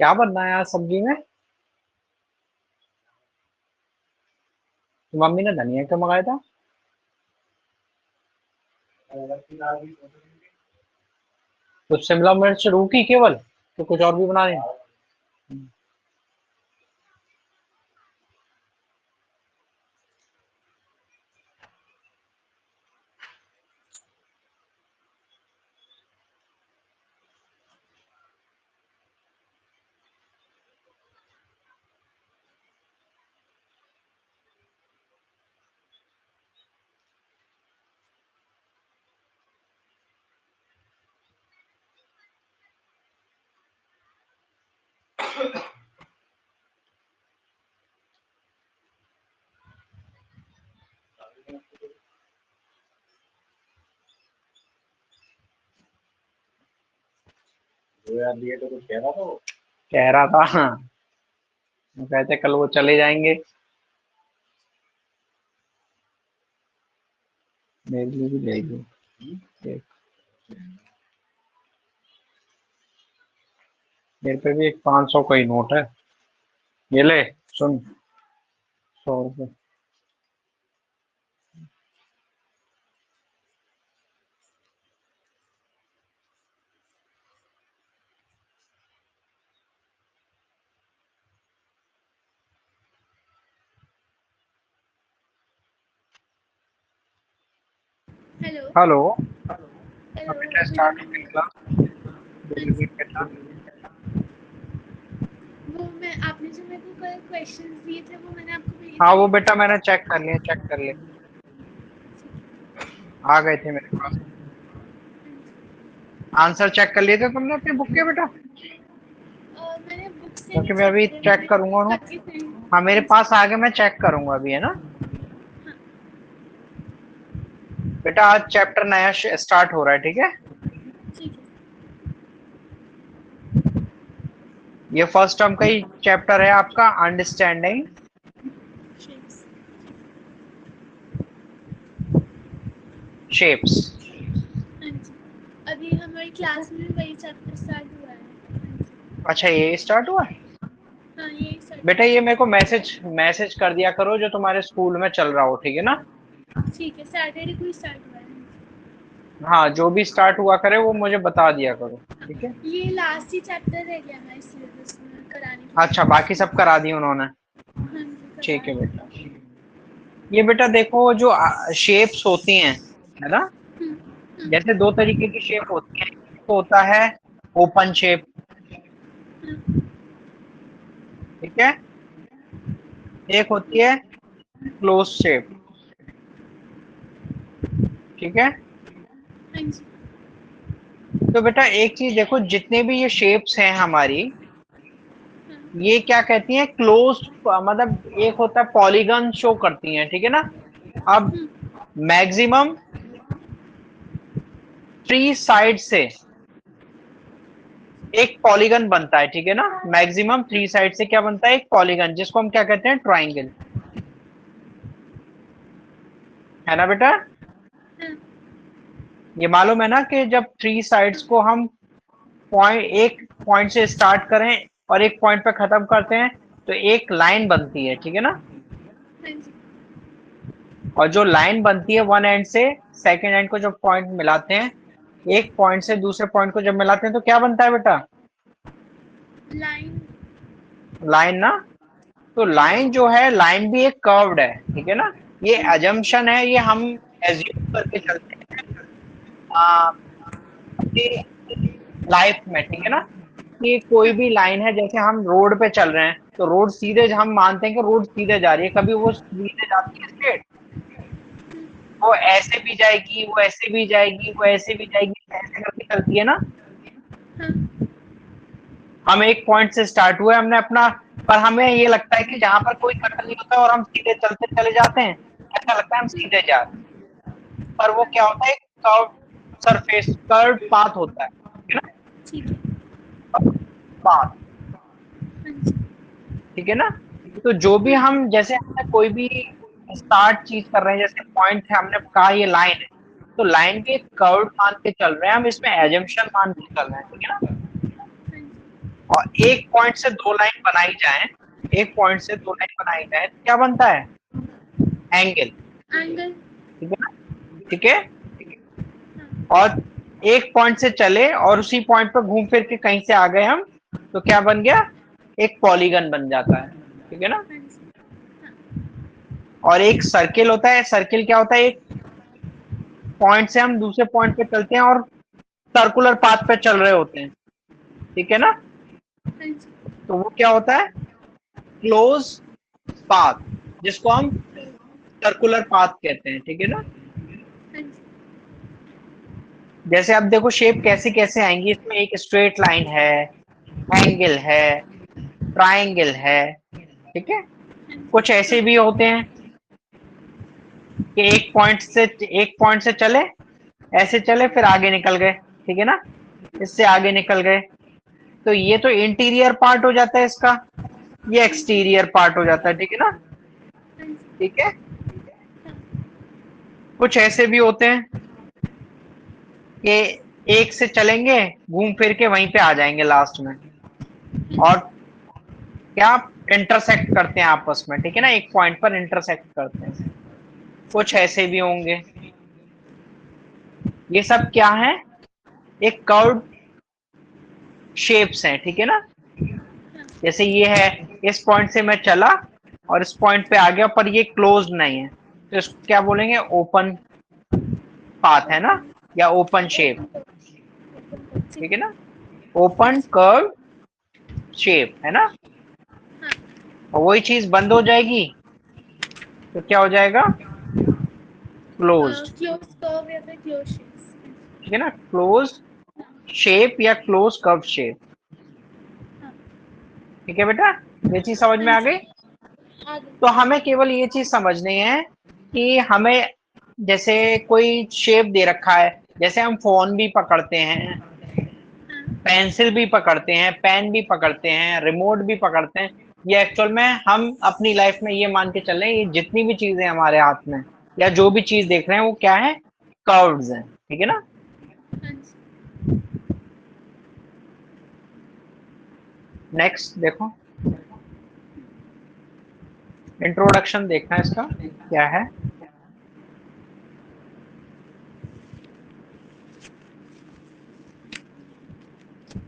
क्या बनना है आज सब्जी में? मम्मी ने धनिया क्यों मंगाया था? तो शिमला मिर्च रूखी केवल, तो कुछ और भी बना रहे हैं? कह रहा था हाँ। वो कहते कल वो चले जाएंगे। मेरे लिए भी ले लो। देख, मेरे पे भी एक 500 का ही नोट है। ये ले, सुन। 100 रुपये। हेलो। हेलो। हेलो। बेटा गुड स्टार्ट हो गई इवनिंग। क्लास? हाँ गुड जी। बेटा। वो मैं आपने जो मेरे को कल क्वेश्चंस दिए थे वो मैंने आपको भेज हाँ वो दिए बेटा थे। मैंने चेक कर लिया, चेक कर लिया। आ गए थे मेरे पास। आंसर चेक कर लिए थे तुमने अपनी बुक के बेटा? मैंने बुक से नहीं क्योंकि मैं चेक अभी करे, चेक मैंने करूंगा ना। बाकी से। हाँ मेरे हाँ जी। पास आ गए, मैं चेक करूंगा अभी, है ना। हाँ। बेटा आज चैप्टर नया स्टार्ट हो रहा है, ठीक है। ठीक है। ये फर्स्ट टर्म का ही चैप्टर है आपका, अंडरस्टैंडिंग शेप्स। शेप्स। हाँ जी। अभी हमारी ठीक है। क्लास में भी वही चैप्टर स्टार्ट हुआ है। हाँ जी। अच्छा ये स्टार्ट हुआ है। हाँ यही स्टार्ट बेटा हुआ ये मेरे है। को मैसेज मैसेज कर दिया करो जो तुम्हारे स्कूल में चल रहा हो, ठीक है ना। ठीक है, सैटरडे को ही स्टार्ट हुआ है। हाँ जो भी स्टार्ट हुआ करे वो मुझे बता दिया करो, ठीक है। ये लास्ट ही चैप्टर रह गया हमारे सिलेबस में कराने अच्छा के बाकी सब करा दिए उन्होंने। लिए। हाँ जी, करा ठीक है है। बेटा। ये बेटा देखो जो शेप्स होती हैं, है ना। हम्म, जैसे दो तरीके की शेप होती है, एक तो होता है ओपन शेप, ठीक है। एक होती है क्लोज शेप, ठीक है। हाँ जी। तो बेटा एक चीज देखो, जितने भी ये शेप्स हैं हमारी, हाँ। ये क्या कहती हैं, क्लोज, मतलब एक होता है पॉलीगन शो करती हैं, ठीक है ना। अब मैक्सिमम 3 साइड से एक पॉलीगन बनता है, ठीक है ना। मैक्सिमम 3 साइड से क्या बनता है, एक पॉलीगन, जिसको हम क्या कहते हैं, ट्राइंगल, है ना बेटा। हाँ। ये मालूम है ना कि जब 3 साइड्स को हम एक पॉइंट से स्टार्ट करें और एक पॉइंट पे खत्म करते हैं तो एक लाइन बनती है, ठीक है ना। हाँ जी। और जो लाइन बनती है वन एंड से सेकेंड एंड को जब पॉइंट मिलाते हैं, एक पॉइंट से दूसरे पॉइंट को जब मिलाते हैं तो क्या बनता है बेटा, लाइन। लाइन ना। तो हाँ जी। लाइन जो है, लाइन भी एक कर्व्ड है, ठीक है ना। ये अजम्पशन है, ये हम एज्यूम करके चलते हैं अपनी लाइफ में, ठीक है ना। कि कोई हाँ। भी लाइन है, जैसे हम रोड पे चल रहे हैं तो रोड सीधे, हम मानते हैं कि रोड सीधे जा रही है, कभी वो सीधे जाती है स्ट्रेट, वो ऐसे भी जाएगी, वो ऐसे भी जाएगी, वो ऐसे भी जाएगी, ऐसे करके चलती है ना। हाँ। हम एक पॉइंट से स्टार्ट हुए हमने अपना, पर हमें ये लगता है कि जहां पर कोई कट नहीं होता और हम सीधे चलते चले जाते हैं, ऐसा लगता है हम सीधे जा रहे हैं। पर वो क्या होता है, कर्व सरफेस, कर्व पाथ होता है ना। ठीक है। पाथ, हाँ जी। ठीक है ना। तो जो भी हम, जैसे हमने कोई भी स्टार्ट चीज कर रहे हैं, जैसे पॉइंट है, हमने कहा ये लाइन है, तो लाइन भी एक कर्व मान के चल रहे हैं हम, इसमें एजम्पशन मान के चल रहे हैं, ठीक है ना। हाँ जी। और एक पॉइंट से दो लाइन बनाई जाए, एक पॉइंट से दो लाइन बनाई जाए तो क्या बनता है? एंगल। एंगल। ठीक है ना? ठीक है। और एक पॉइंट से चले और उसी पॉइंट पर घूम फिर के कहीं से आ गए हम, तो क्या बन गया? एक पॉलीगन बन जाता है। ठीक है ना? हाँ जी। और एक सर्किल होता है। सर्किल क्या होता है? एक पॉइंट से हम दूसरे पॉइंट पे चलते हैं और सर्कुलर पाथ पे चल रहे होते हैं। ठीक है ना? हाँ जी। तो वो क्या होता है? क्लोज पाथ, जिसको हम सर्कुलर पाथ कहते हैं। ठीक है ना? हाँ जी। जैसे अब देखो शेप कैसे कैसे आएंगी इसमें। एक स्ट्रेट लाइन है, एंगल है, ट्रायंगल है। ठीक है। कुछ ऐसे भी होते हैं कि एक पॉइंट से चले, ऐसे चले फिर आगे निकल गए। ठीक है ना? इससे आगे निकल गए। तो ये तो इंटीरियर पार्ट हो जाता है इसका, ये एक्सटीरियर पार्ट हो जाता है। ठीक है ना? हाँ जी। ठीक है। कुछ ऐसे भी होते हैं कि एक से चलेंगे, घूम फिर के वहीं पे आ जाएंगे लास्ट में, और क्या इंटरसेक्ट करते हैं आपस में। ठीक है ना? एक पॉइंट पर इंटरसेक्ट करते हैं। कुछ ऐसे भी होंगे। ये सब क्या है? एक कर्व शेप्स हैं। ठीक है ना? जैसे ये है, इस पॉइंट से मैं चला और इस पॉइंट पे आ गया, पर ये क्लोज नहीं है, तो इसको क्या बोलेंगे? ओपन पाथ है ना, या ओपन शेप। ठीक है ना? ओपन कर्व शेप है ना? और वही चीज बंद हो जाएगी तो क्या हो जाएगा? क्लोज्ड। क्लोज कर्व या फिर क्लोज शेप्स। ठीक है ना? क्लोज शेप या क्लोज कर्व शेप। हाँ। ठीक है बेटा, ये चीज समझ हाँ में आ जी। गई। आगे। तो हमें केवल ये चीज समझनी है कि हमें जैसे कोई शेप दे रखा है, जैसे हम फोन भी पकड़ते हैं, हाँ। पेंसिल भी पकड़ते हैं, पेन भी पकड़ते हैं, रिमोट भी पकड़ते हैं। ये एक्चुअल में हम अपनी लाइफ में ये मान के चल रहे हैं, ये जितनी भी चीजें हमारे हाथ में या जो भी चीज देख रहे हैं वो क्या है? कर्व्स हैं। ठीक है ना? हाँ जी। नेक्स्ट देखो, इंट्रोडक्शन देखना है इसका क्या है।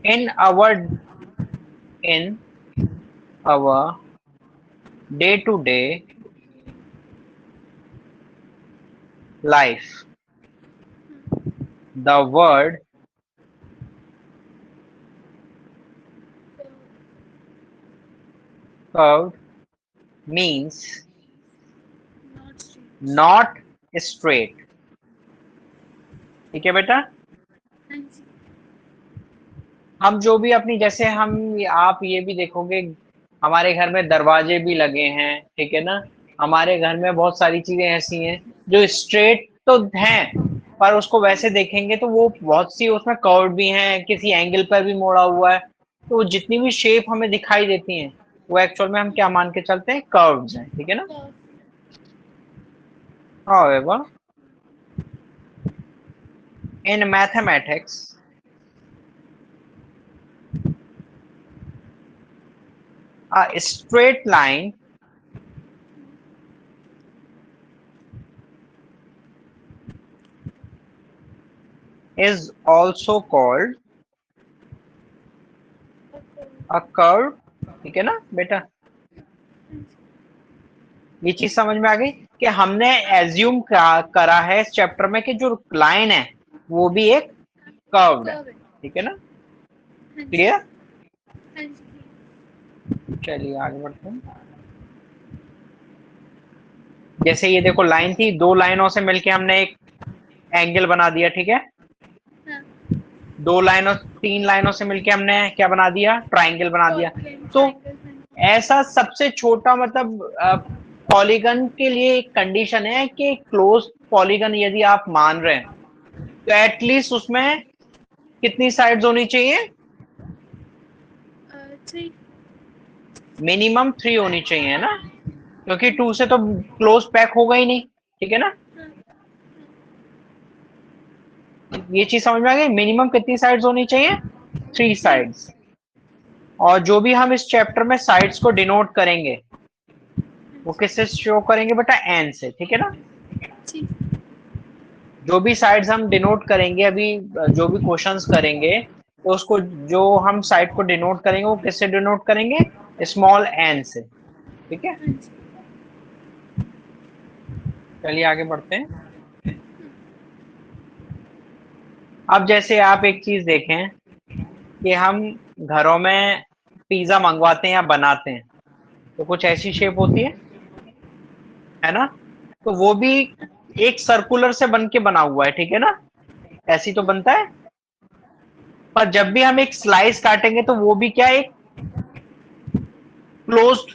In our in our day to day life, the word curved means not straight. not straight। ठीक है बेटा? हाँ जी। हम जो भी अपनी, जैसे हम, आप ये भी देखोगे हमारे घर में दरवाजे भी लगे हैं। ठीक है ना? हमारे घर में बहुत सारी चीजें ऐसी हैं जो स्ट्रेट तो हैं, पर उसको वैसे देखेंगे तो वो बहुत सी उसमें कर्व भी हैं, किसी एंगल पर भी मोड़ा हुआ है। तो वो जितनी भी शेप हमें दिखाई देती हैं वो एक्चुअल में हम क्या मान के चलते हैं? कर्व्स हैं। ठीक है ना? Curve. However, in mathematics, a straight line is also called a curve। ठीक है ना बेटा? ये चीज समझ में आ गई कि हमने एज्यूम करा है इस चैप्टर में कि जो लाइन है वो भी एक कर्व्ड है। कर्व है। ठीक है ना? हाँ जी। क्लियर? हाँ जी। चलिए आगे बढ़ते हैं। जैसे ये देखो लाइन थी, दो लाइनों से मिलके हमने एक एंगल बना दिया। ठीक है? हाँ। दो लाइनों, तीन लाइनों से मिलके हमने क्या बना दिया? ट्राइंगल बना दिया। पॉलीगन तो ट्रायंगल। हाँ जी। ऐसा सबसे छोटा मतलब पॉलीगन के लिए एक कंडीशन है कि क्लोज पॉलीगन यदि आप मान रहे हैं तो एटलीस्ट उसमें कितनी साइड्स होनी चाहिए? थ्री। मिनिमम थ्री होनी चाहिए, है ना? क्योंकि टू से तो क्लोज पैक होगा ही नहीं। ठीक है ना? हाँ। ये चीज समझ में आ गई। मिनिमम कितनी साइड्स होनी चाहिए? Three three. साइड्स। और जो भी हम इस चैप्टर में साइड्स को डिनोट करेंगे वो किससे शो करेंगे बेटा, एन से, ठीक है ना। ठीक। जो भी साइड्स हम डिनोट करेंगे अभी, जो भी क्वेश्चंस करेंगे तो उसको, जो हम साइड को डिनोट करेंगे वो किससे डिनोट करेंगे, स्मॉल एन से, ठीक है। हाँ जी। चलिए आगे बढ़ते हैं। अब जैसे आप एक चीज देखें कि हम घरों में पिज्जा मंगवाते हैं या बनाते हैं तो कुछ ऐसी शेप होती है ना, तो वो भी एक सर्कुलर से बन के बना हुआ है, ठीक है ना, ऐसी तो बनता है। पर जब भी हम एक स्लाइस काटेंगे तो वो भी क्या, एक क्लोज्ड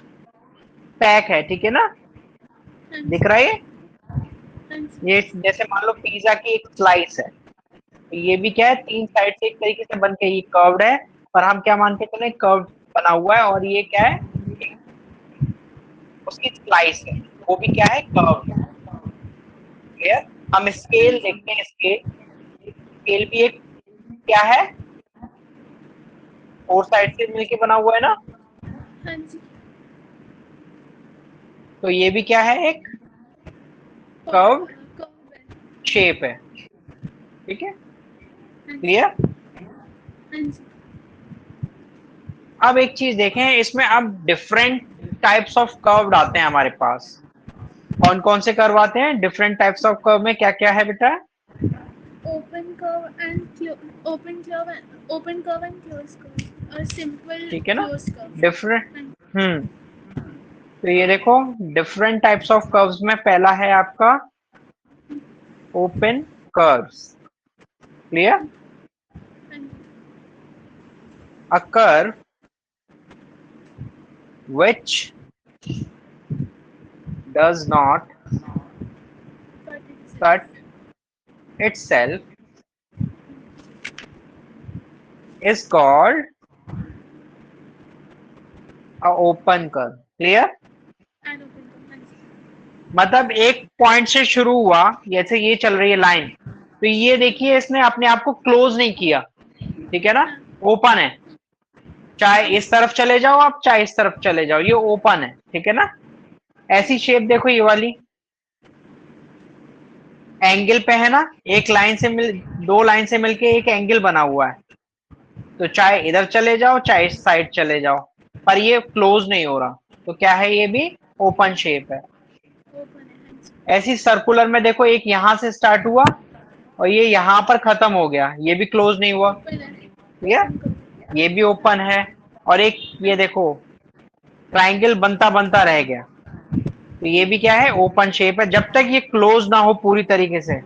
पैक है, ठीक है ना, हाँ दिख जी। रहा है ये। हाँ जी। ये जैसे मान लो पिज्जा की एक स्लाइस है, तो ये भी क्या है, तीन साइड से एक तरीके से बन के ये कर्व्ड है, पर हम क्या मान के चले, कर्व बना हुआ है, और ये क्या है, उसकी स्लाइस है, वो भी क्या है, कर्व है, क्लियर। हम हाँ स्केल जी। देखते हैं, स्केल, स्केल भी एक क्या है, फोर साइड से मिलके बना हुआ है ना, हाँ जी। तो ये भी क्या है, एक कर्व कर्व है। शेप है, ठीक है, हाँ जी। क्लियर। हाँ जी। अब एक चीज देखें इसमें, अब डिफरेंट टाइप्स ऑफ कर्व आते हैं हमारे पास। कौन कौन से कर्व आते हैं डिफरेंट टाइप्स ऑफ कर्व में, क्या क्या है बेटा, open curve and open curve and close curve और सिंपल ठीक है ना, क्लोज कर्व। डिफरेंट। हाँ हम्म, तो ये देखो डिफरेंट टाइप्स ऑफ कर्व्स में पहला है आपका ओपन कर्व्स, क्लियर। जी। A curve which does not cut itself is called a open curve, clear। And open curve. हाँ जी। मतलब एक पॉइंट से शुरू हुआ, जैसे ये चल रही है लाइन, तो ये देखिए इसने अपने आप को क्लोज नहीं किया, ठीक है ना, हाँ। ओपन है, चाहे इस तरफ चले जाओ आप, चाहे इस तरफ चले जाओ, ये ओपन है, ठीक है ना। ऐसी शेप देखो ये वाली, एंगल पे है ना, एक लाइन से मिल, दो लाइन से मिलके एक एंगल बना हुआ है, तो चाहे इधर चले जाओ चाहे इस साइड चले जाओ, पर ये क्लोज नहीं हो रहा, तो क्या है, ये भी ओपन शेप है। ओपन है। हाँ जी। ऐसी सर्कुलर में देखो, एक यहां से स्टार्ट हुआ और ये यहां पर खत्म हो गया, ये भी क्लोज नहीं हुआ, ओपन है। ठीक है, ओपन कर्व। ये भी ओपन है। और एक हाँ ये जी। देखो ट्राइंगल बनता बनता रह गया, तो ये भी क्या है, ओपन शेप है, जब तक ये क्लोज ना हो पूरी तरीके से,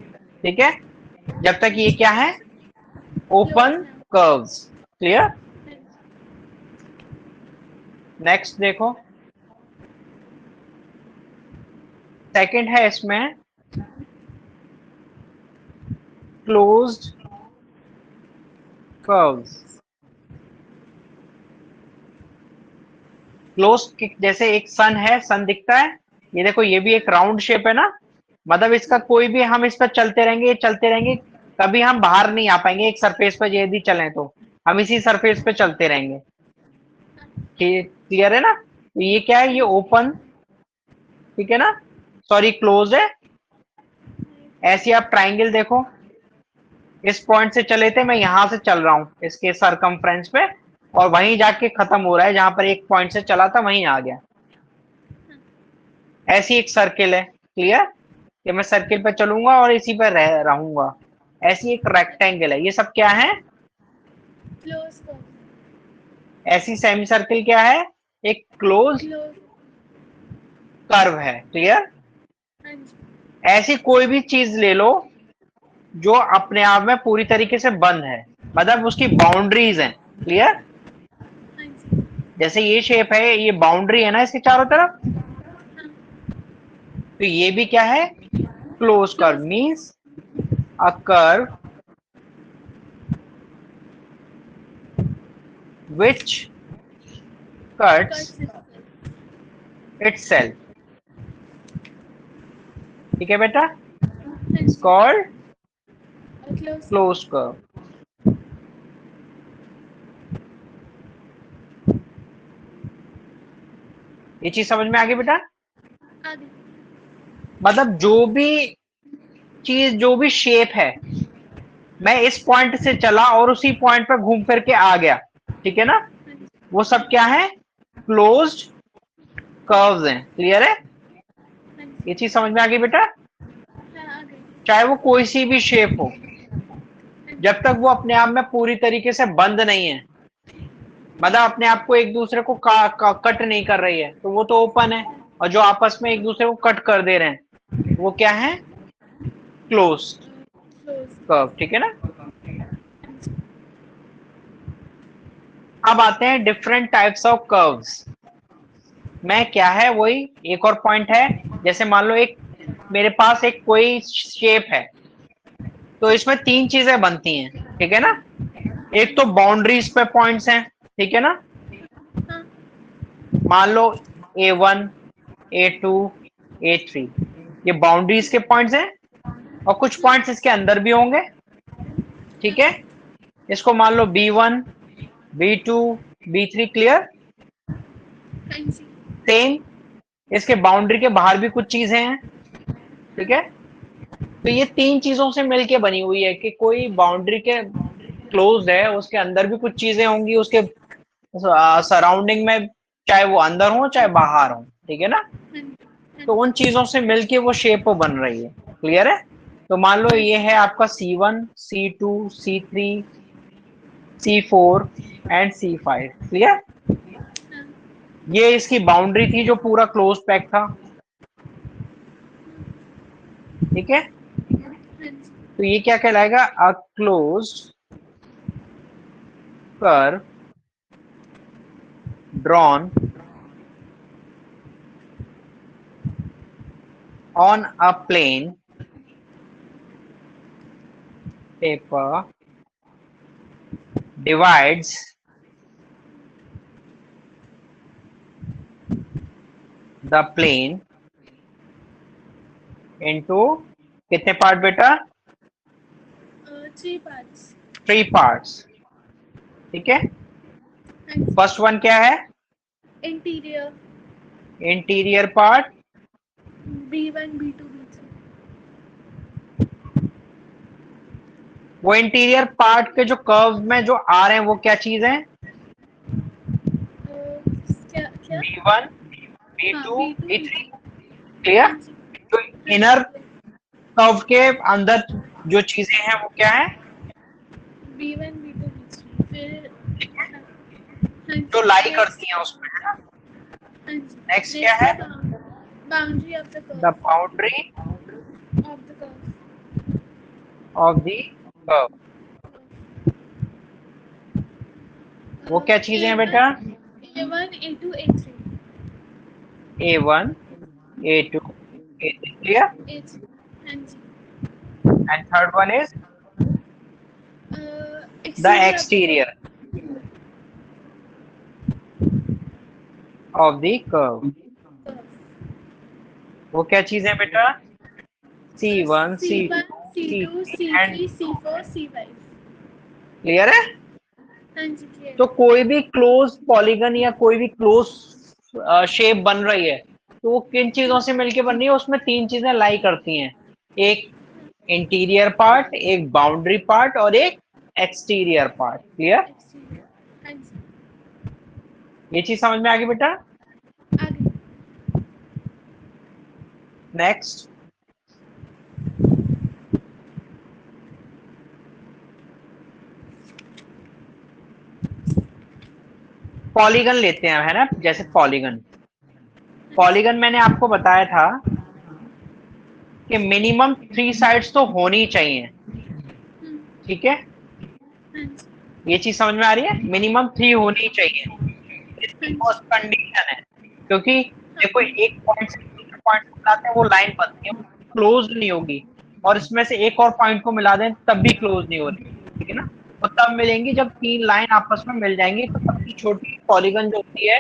ठीक है, जब तक हाँ ये जी। क्या है, क्लोज ओपन ना हो। Curves, clear. हाँ जी। नेक्स्ट देखो, सेकंड है इसमें क्लोज्ड कर्व्स। क्लोज, जैसे एक सन है, सन दिखता है, ये देखो ये भी एक राउंड शेप है ना, मतलब इसका कोई भी, हम इस पर चलते रहेंगे चलते रहेंगे, कभी हम बाहर नहीं आ पाएंगे एक सरफेस पर, यदि चलें तो हम इसी सरफेस पे चलते रहेंगे, क्लियर है ना। तो ये क्या है, ये ओपन, ठीक है ना, सॉरी क्लोज है। ऐसे आप ट्राइंगल देखो, इस पॉइंट से चले थे, मैं यहां से चल रहा हूं इसके सरकमफ्रेंस पे, और वहीं जाके खत्म हो रहा है, जहां पर एक पॉइंट से चला था वहीं आ गया। ऐसी एक सर्किल है, क्लियर, कि मैं सर्किल पे चलूंगा और इसी पे रहूंगा। ऐसी एक रेक्टेंगल है, ये सब क्या है, क्लोज कर्व। ऐसी सेमी सर्किल क्या है, एक क्लोज क्लोज। कर्व है, क्लियर। हाँ जी। ऐसी कोई भी चीज ले लो जो अपने आप में पूरी तरीके से बंद है, मतलब उसकी बाउंड्रीज हैं, क्लियर। हाँ जी। जैसे ये शेप है, ये बाउंड्री है ना इसके चारों तरफ, हाँ। तो ये भी क्या है, close curve, close means a curve which cuts cuts itself, ठीक है बेटा, हाँ इट्स जी। कॉल्ड और क्लोज क्लोज कर्व। ये चीज समझ में आ गई बेटा? आगे। मतलब जो भी चीज, जो भी शेप है, मैं इस पॉइंट से चला और उसी पॉइंट पर घूम फिर के आ गया, ठीक है ना, हाँ जी। वो सब क्या है? क्लोज्ड कर्व्स हैं। क्लियर है? हाँ जी। ये चीज समझ में आ गई बेटा? हाँ, आगे। चाहे वो कोई सी भी शेप हो, हाँ जी। जब तक वो अपने आप में पूरी तरीके से बंद नहीं है, मतलब अपने आप को एक दूसरे को कट नहीं कर रही है, तो वो तो ओपन है। और जो आपस में एक दूसरे को कट कर दे रहे हैं, वो क्या है? Closed close. कर्व। ठीक है ना? हाँ जी। अब आते हैं डिफरेंट टाइप्स ऑफ कर्व्स में। क्या है? वही एक और पॉइंट है। जैसे मान लो एक मेरे पास एक कोई शेप है, तो इसमें तीन चीजें बनती हैं, ठीक है ना? एक तो बाउंड्रीज पे पॉइंट्स हैं, ठीक है ना? हाँ। मान लो A1, A2, A3, ये बाउंड्रीज के पॉइंट्स हैं, और कुछ पॉइंट्स इसके अंदर भी होंगे, ठीक है? इसको मान लो B1, B2, B3। क्लियर? हाँ जी। सेम इसके बाउंड्री के बाहर भी कुछ चीजें हैं, ठीक है? तो ये तीन चीजों से मिलके बनी हुई है कि कोई बाउंड्री के क्लोज है, उसके अंदर भी कुछ चीजें होंगी, उसके सराउंडिंग में, चाहे वो अंदर हो चाहे बाहर हो, ठीक है ना? हाँ जी। हाँ तो उन चीजों से मिलके वो शेप बन रही है। क्लियर है? तो मान लो ये है आपका C1, C2, C3, C4 and C5। Clear? हाँ। ये इसकी बाउंड्री थी जो पूरा क्लोज पैक था, ठीक है? हाँ जी। तो ये क्या कहलाएगा? A closed curve drawn on a plain paper divides the plane into कितने पार्ट बेटा? 3 parts. 3 पार्ट्स। ठीक है? हाँ जी। फर्स्ट वन क्या है? Interior. Interior part. B1, B2, B3. वो इंटीरियर पार्ट के जो कर्व में जो आ रहे हैं वो क्या चीज है? क्या क्या? B1, हाँ, B2, B2, B3। B3. Clear? हाँ जी। जो हाँ जी। इनर कर्व के अंदर जो चीजें हैं वो क्या है? B1, B2, B3. फिर हाँ, हाँ जो जी। लाई नेक्स्ट। करती हैं उसमें, है ना? हाँ जी। नेक्स्ट क्या नेक्स्ट है? है boundary of the the curve. Boundary of the curve. Of the curve. वो क्या चीजें हैं बेटा? A1, A2, A3. A1, A2, A3। Clear? A3. हाँ जी. And third one is the Exterior of the exterior curve. of the curve। Curve. वो क्या चीज है बेटा? C1, C1, C2, C2, C3 and. C3, C4, C5. Clear है? हाँ जी, clear. तो कोई भी क्लोज पॉलीगन या कोई भी क्लोज शेप बन रही है, तो वो किन चीजों से मिलके बन रही है? उसमें तीन चीजें लाई करती हैं। एक इंटीरियर पार्ट, एक बाउंड्री पार्ट, और एक एक्सटीरियर पार्ट। क्लियर? एक्सटीरियर. हाँ जी. ये चीज समझ में आ गई बेटा? आगे. नेक्स्ट, पॉलीगन लेते हैं, है ना? जैसे पॉलीगन, पॉलीगन मैंने आपको बताया था कि मिनिमम 3 साइड्स तो होनी ही चाहिए, हम्म. ठीक है? हाँ जी. ये चीज समझ में आ रही है? मिनिमम 3 होनी ही चाहिए। हाँ इसकी जी. फर्स्ट कंडीशन है, क्योंकि हाँ. देखो एक पॉइंट से दूसरे पॉइंट को मिलाते हैं वो लाइन बनती है, क्लोज नहीं होगी। और इसमें से एक और पॉइंट को मिला दें तब भी क्लोज नहीं हो रही, ठीक है ना? वो तब मिलेंगी जब तीन लाइन आपस में मिल जाएंगी, तो तब की छोटी पॉलीगन जो होती है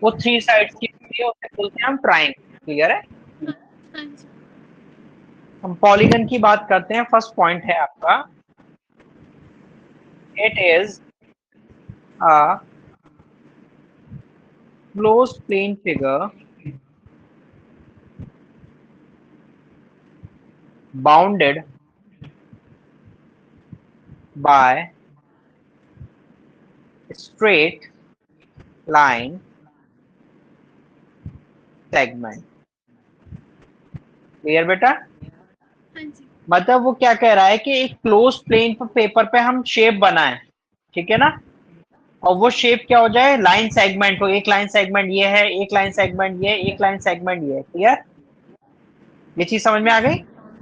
वो 3 साइड्स की होती है, उसे बोलते हैं हम ट्राइंगल। क्लियर है? हाँ. हाँ जी. हम पॉलीगन की बात करते हैं। फर्स्ट पॉइंट है आपका, it is a closed plane figure bounded by straight line segment. Clear बेटा? हाँ जी। मतलब वो क्या कह रहा है कि एक क्लोज प्लेन पेपर पे हम शेप बनाएं, ठीक है ना, और वो शेप क्या हो जाए, लाइन सेगमेंट हो। एक लाइन सेगमेंट ये है, एक लाइन सेगमेंट ये, एक लाइन सेगमेंट ये। क्लियर? ये चीज समझ में आ गई?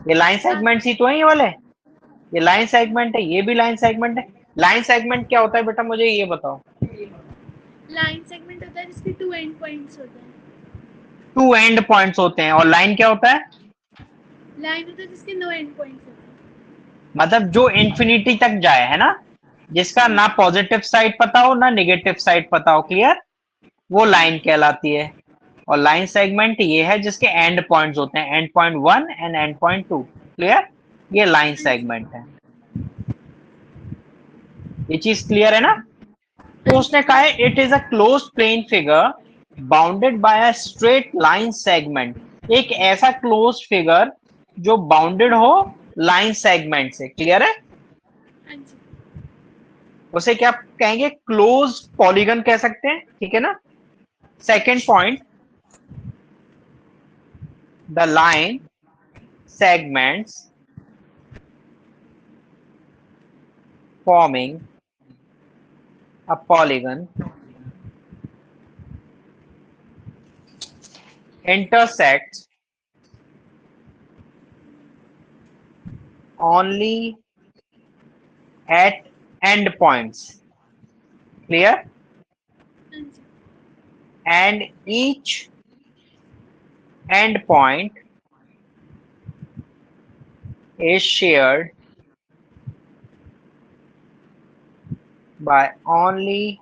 ये लाइन सेगमेंट ही तो है ये वाले। ये लाइन सेगमेंट है, ये भी लाइन सेगमेंट है। लाइन सेगमेंट क्या होता है बेटा, मुझे ये बताओ। लाइन सेगमेंट होता है जिसके 2 एंड पॉइंट्स होते हैं। 2 एंड पॉइंट्स होते हैं। और लाइन क्या होता है? लाइन होता है जिसके नो एंड पॉइंट्स होते हैं। मतलब जो इंफिनिटी तक जाए, है ना, जिसका हाँ ना जी। पॉजिटिव साइड पता हो ना नेगेटिव साइड पता हो। क्लियर? वो लाइन कहलाती है। और लाइन सेगमेंट ये है जिसके एंड पॉइंट्स होते हैं, and point 1 and and point 2। Clear? ये लाइन हाँ जी। सेगमेंट है। ये चीज क्लियर है ना? हाँ तो जी। उसने कहा है it is a close plane figure bounded by a straight line segment. एक ऐसा क्लोज फिगर जो बाउंडेड हो लाइन सेगमेंट से। क्लियर है? हाँ जी। उसे क्या कहेंगे? क्लोज पॉलीगन कह सकते हैं। ठीक है ना? Second point, the line segments forming a polygon intersect only at end points. Clear? हाँ जी। And each end point is shared by only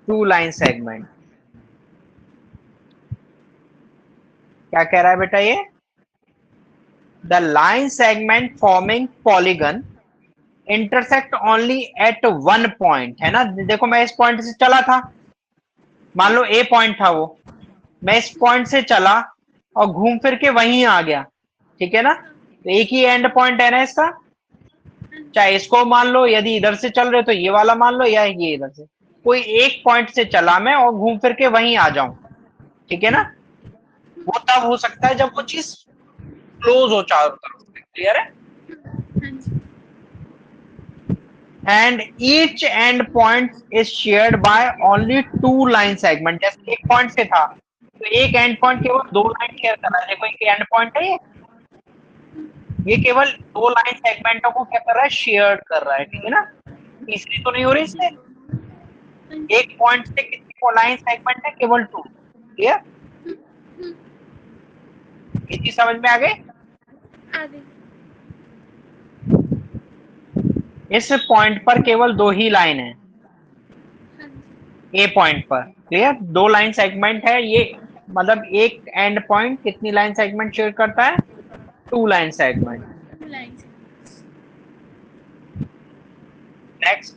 two line segment. क्या कह रहा है बेटा ये? The line segment forming polygon intersect only at one point, है ना। देखो मैं इस पॉइंट से चला था, मान लो ए पॉइंट था वो, मैं इस पॉइंट से चला और घूम फिर के वहीं आ गया। ठीक है ना? तो एक ही एंड पॉइंट है ना इसका। चाहे इसको मान लो, यदि इधर से चल रहे तो ये वाला मान लो, या ये इधर से, कोई एक पॉइंट से चला मैं और घूम फिर के वहीं आ जाऊं। ठीक है ना? वो तब हो सकता है जब वो चीज क्लोज हो चारों तरफ से। क्लियर है? हाँ जी। And each end point is shared by only two line segment. जैसे एक पॉइंट से था तो एक एंड पॉइंट केवल दो लाइन शेयर कर रहा है। देखो एक एंड पॉइंट है ये केवल दो लाइन सेगमेंटों को क्या कर रहा है, शेयर कर रहा है। ठीक है ना? तीसरी तो नहीं हो रही इससे। हाँ जी। एक पॉइंट से कितनी को लाइन सेगमेंट है, केवल टू। क्लियर? ये चीज समझ में आ गई? आ गई। इस पॉइंट पर केवल दो ही लाइन है, हाँ जी। ए पॉइंट पर। क्लियर? दो लाइन सेगमेंट है ये। मतलब एक एंड पॉइंट कितनी लाइन सेगमेंट शेयर करता है? Two line segment. लाइन से। नेक्स्ट,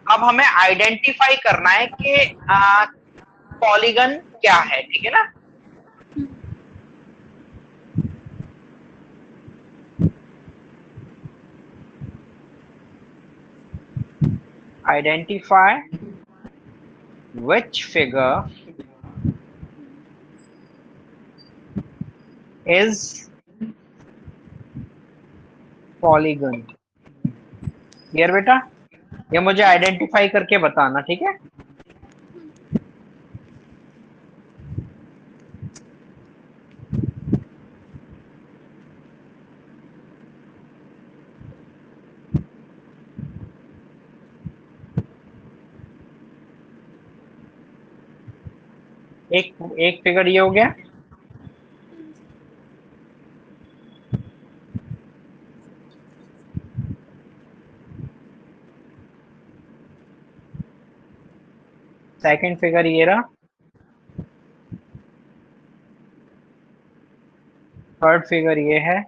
अब हमें आइडेंटिफाई करना है कि पॉलीगन क्या है। ठीक है ना? Identify which figure is polygon। Clear बेटा? ये मुझे आइडेंटिफाई करके बताना। ठीक है? एक एक फिगर ये हो गया। सेकंड फिगर ये रहा। थर्ड फिगर ये है।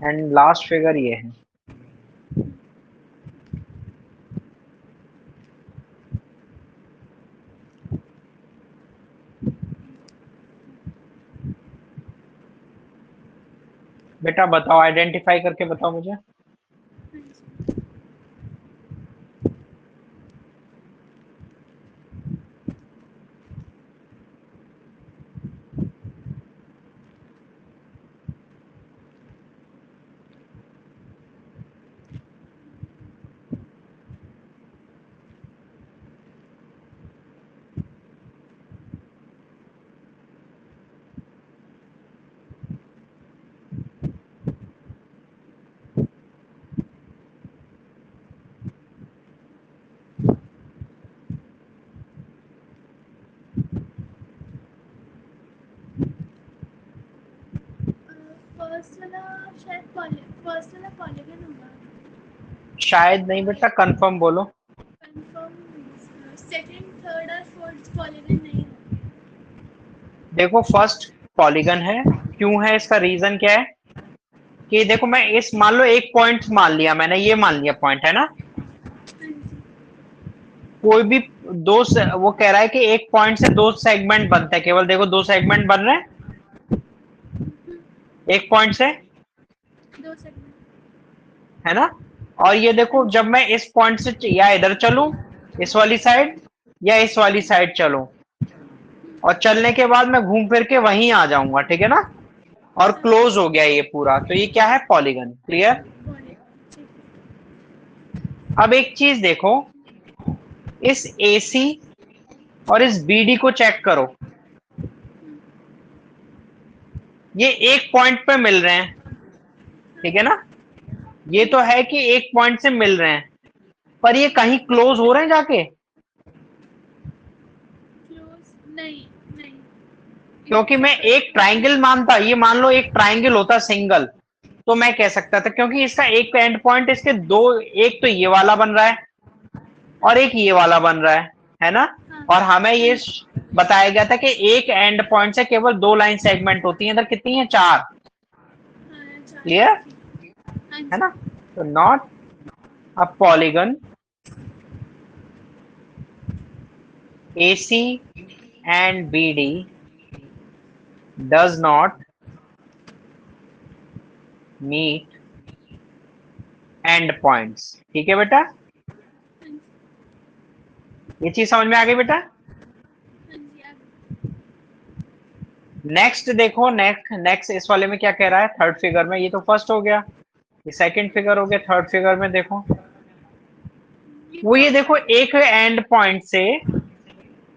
एंड लास्ट फिगर ये है। बेटा बताओ, आइडेंटिफाई करके बताओ मुझे। हाँ जी। फर्स्ट वाला शायद फर्स्ट वाला पॉलीगन होगा। शायद नहीं बेटा, कंफर्म बोलो। कंफर्म सेकंड थर्ड और फोर्थ पॉलीगन नहीं है। देखो फर्स्ट पॉलीगन है, क्यों है इसका रीजन क्या है कि देखो मैं इस मान लो एक पॉइंट मान लिया मैंने, ये मान लिया पॉइंट है ना, हाँ जी। कोई भी वो कह रहा है कि एक पॉइंट से दो सेगमेंट बनते हैं, केवल देखो दो सेगमेंट बन रहे हैं एक पॉइंट से, 2 सेकंड। है ना। और ये हाँ देखो जी। जब मैं इस पॉइंट से या इधर चलूं इस वाली साइड, या इस वाली साइड चलूं, और चलने के बाद मैं घूम फिर के वहीं आ जाऊंगा, ठीक है ना, और हाँ क्लोज हो गया ये पूरा, तो ये क्या है, पॉलीगन। क्लियर। पॉलीगन ठीक है। अब एक चीज देखो, इस AC और इस BD को चेक करो, ये एक पॉइंट पे मिल रहे हैं, ठीक है ना, ये तो है कि एक पॉइंट से मिल रहे हैं, पर ये कहीं क्लोज हो रहे हैं जाके, क्लोज नहीं नहीं। क्योंकि मैं एक ट्राइंगल मानता, ये मान लो एक ट्राइंगल होता सिंगल, तो मैं कह सकता था, क्योंकि इसका एक एंड पॉइंट इसके दो, एक तो ये वाला बन रहा है और एक ये वाला बन रहा है ना। हाँ और हमें हाँ ये जी। बताया गया था कि एक एंड पॉइंट से केवल दो लाइन सेगमेंट होती है, इधर कितनी है, चार। हाँ 4 क्लियर, ठीक है। हाँ है जी। ना। तो not a polygon, AC and BD does not meet end points। ठीक है बेटा, हाँ जी। ये चीज समझ में आ गई बेटा। हाँ जी अब नेक्स्ट देखो, नेक्स्ट इस वाले में क्या कह रहा है, थर्ड फिगर में, ये तो फर्स्ट हो गया, ये सेकंड फिगर हो गया, थर्ड फिगर में देखो, वो ये देखो एक एंड पॉइंट से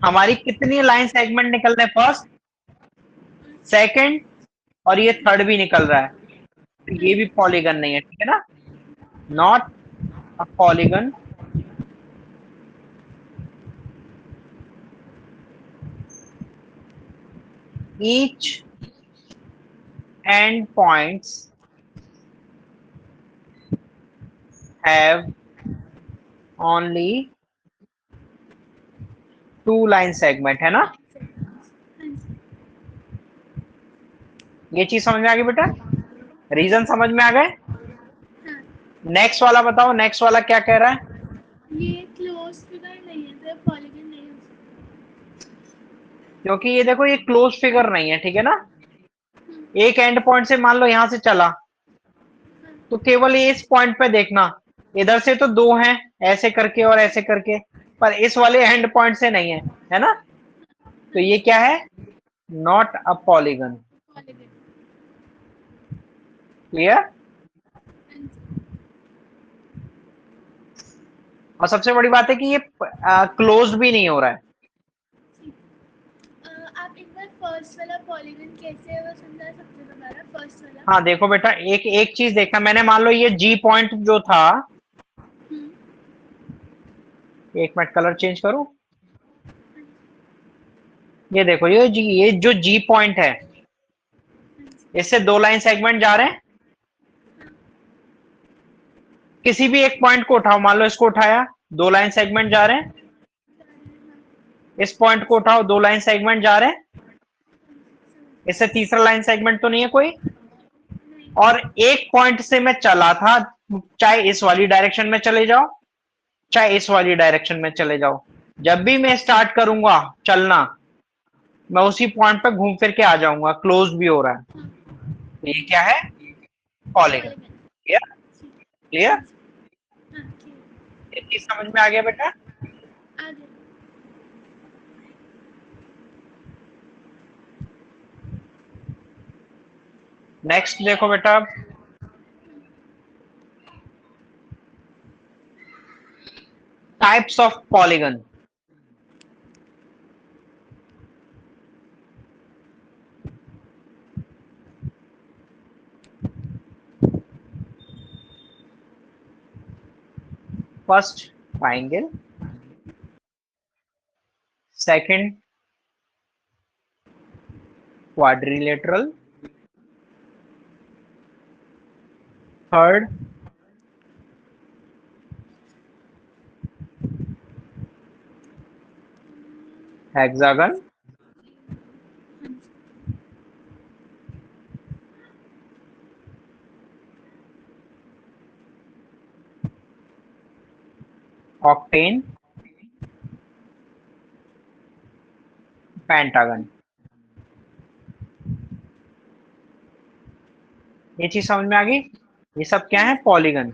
हमारी कितनी लाइन सेगमेंट निकल रहे हैं, फर्स्ट, सेकंड, और ये थर्ड भी निकल रहा है, तो हाँ ये भी जी। पॉलीगन नहीं है, ठीक है ना। हाँ not a polygon, each end points have only two line segment, है ना। हाँ जी। ये चीज समझ में आ गई बेटा, रीजन समझ में आ गए। हाँ नेक्स्ट वाला बताओ, नेक्स्ट वाला क्या कह रहा है, ये क्लोज फिगर नहीं है तो पॉलीगन नहीं हो क्योंकि ये देखो ये क्लोज फिगर नहीं है, ठीक है ना, सकता। एक एंड पॉइंट से मान लो यहां से चला, हाँ तो केवल ये इस पॉइंट पे देखना, इधर से तो दो हैं, ऐसे करके और ऐसे करके, पर इस वाले एंड पॉइंट से नहीं है ना, तो हाँ ये जी। क्या है, not a polygon. Polygon. Clear. हाँ जी। और सबसे बड़ी बात है कि ये क्लोज भी नहीं हो रहा है। आप एक बार फर्स्ट वाला पॉलीगन कैसे है वो समझा सकते हो दोबारा फर्स्ट वाला। हाँ देखो बेटा, एक एक चीज देखना, मैंने मान लो ये G पॉइंट जो था, हम्म। एक मिनट कलर चेंज करूं, ये देखो ये जो G पॉइंट है, हाँ जी। इससे दो लाइन सेगमेंट जा रहे हैं, किसी भी एक पॉइंट को उठाओ, मान लो इसको उठाया, दो लाइन सेगमेंट जा रहे हैं, इस पॉइंट को उठाओ, दो लाइन सेगमेंट जा रहे हैं, इससे तीसरा लाइन सेगमेंट तो नहीं है कोई। नहीं। और एक पॉइंट से मैं चला था, चाहे इस वाली डायरेक्शन में चले जाओ, चाहे इस वाली डायरेक्शन में चले जाओ, जब भी मैं स्टार्ट करूंगा चलना, मैं उसी पॉइंट पे घूम फिर के आ जाऊंगा, क्लोज भी हो रहा है, हाँ तो ये क्या है, पॉलीगन। क्लियर? क्लियर? हाँ, ये चीज समझ में आ गया बेटा? आगे नेक्स्ट देखो बेटा, types of polygon. First triangle, second quadrilateral, third hexagon, octane, pentagon. ये चीज समझ में आ गई? ये सब क्या है? पॉलीगन।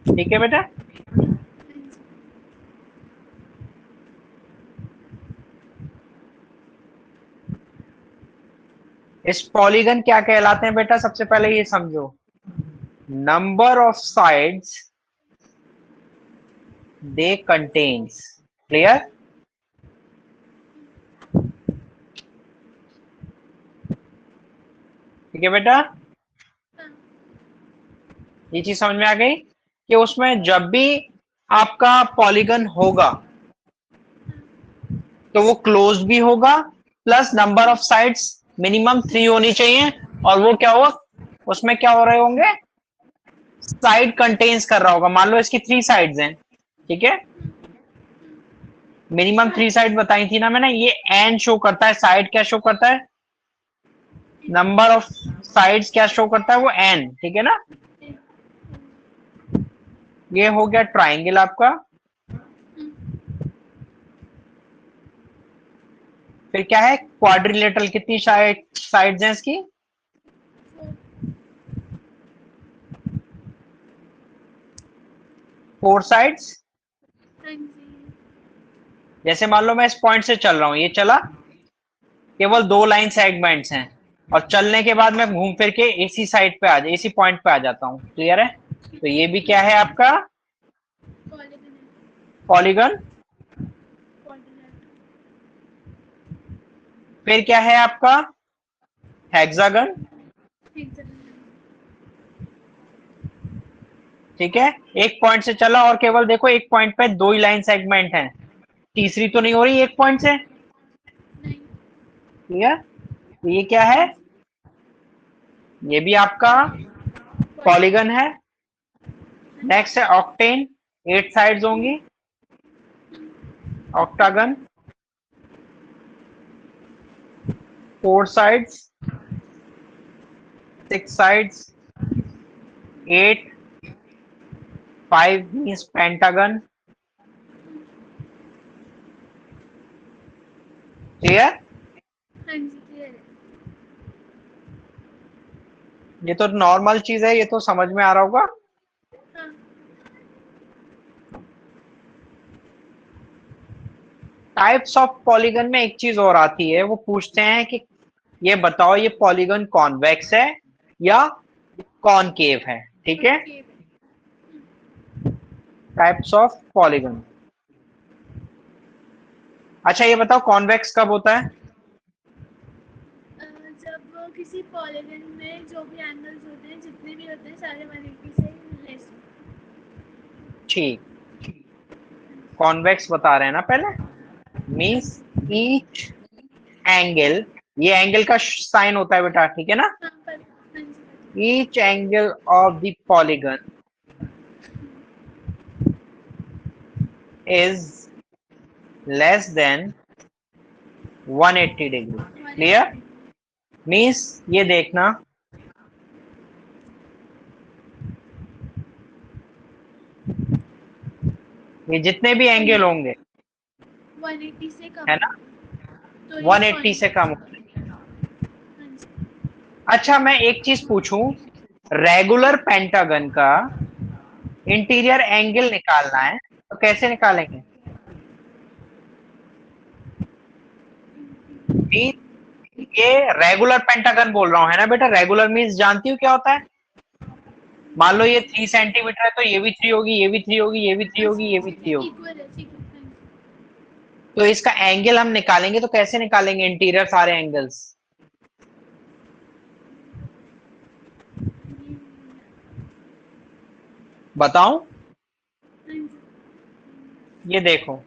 ठीक है बेटा? इस पॉलीगन क्या कहलाते हैं बेटा? सबसे पहले ये समझो, number of sides they contains. Clear? ठीक है बेटा? ये चीज समझ में आ गई कि उसमें जब भी आपका पॉलीगन होगा तो वो क्लोज भी होगा, plus number of sides minimum 3 होनी चाहिए, और वो क्या होगा, उसमें क्या हो रहे होंगे, साइड कंटेन्स कर रहा होगा। मान लो इसकी 3 साइड्स हैं, ठीक है, मिनिमम 3 साइड बताई थी ना मैंने। ये एन शो करता है, साइड क्या शो करता है, नंबर ऑफ साइड्स क्या शो करता है, वो एन। ठीक है ना? ये हो गया ट्राइंगल आपका। फिर क्या है, क्वाड्रिलेटरल। कितनी साइड्स हैं इसकी? 4 साइड्स। जैसे मान लो मैं इस पॉइंट से चल रहा हूं, ये चला, केवल 2 लाइन सेगमेंट्स हैं, और चलने के बाद मैं घूम फिर के इसी साइड पे इसी पॉइंट पे आ जाता हूं। क्लियर है? तो ये भी क्या है आपका? पॉलीगन। फिर क्या है आपका? हेक्सागन। ठीक है, एक पॉइंट से चला और केवल देखो एक पॉइंट पे 2 ही लाइन सेगमेंट हैं, तीसरी तो नहीं हो रही एक पॉइंट से। क्लियर? तो ये क्या है? ये भी आपका पॉलीगन है। नेक्स्ट है ऑक्टेन, 8 साइड्स होंगी। Octagon, 4 sides, 6 sides, 8, 5 means pentagon. Clear? ये तो नॉर्मल चीज है, ये तो समझ में आ रहा होगा। टाइप्स ऑफ पॉलीगन में एक चीज और आती है, वो पूछते हैं कि ये बताओ, ये पॉलीगन कॉन्वेक्स है या कॉनकेव है? ठीक है, टाइप्स ऑफ पॉलीगन। अच्छा ये बताओ, कॉन्वेक्स कब होता है? जब किसी पॉलीगन में जो भी एंगल्स होते हैं, जितने भी होते हैं, सारे 180 से लेस। ठीक, कॉन्वेक्स बता रहे हैं ना पहले, मींस ईच एंगल, ये एंगल का साइन होता है बेटा, ठीक है ना? Each angle of the polygon is less than 180 degree. Clear? Means ये देखना, ये जितने भी एंगल होंगे 180 से कम है ना, तो 180 से कम। हाँ जी। अच्छा मैं एक चीज पूछूं, रेगुलर पेंटागन का इंटीरियर एंगल निकालना है तो कैसे निकालेंगे? मीन ये रेगुलर पेंटागन बोल रहा हूं है ना बेटा, रेगुलर मीन्स जानती हूँ क्या होता है? मान लो ये 3 सेंटीमीटर है तो ये भी 3 होगी, ये भी 3 होगी, ये भी 3 होगी, ये भी 3 होगी। इक्वल है, ठीक है, हाँ जी। तो इसका एंगल हम निकालेंगे तो कैसे निकालेंगे इंटीरियर सारे एंगल्स? बताऊं? हाँ जी। ये देखो,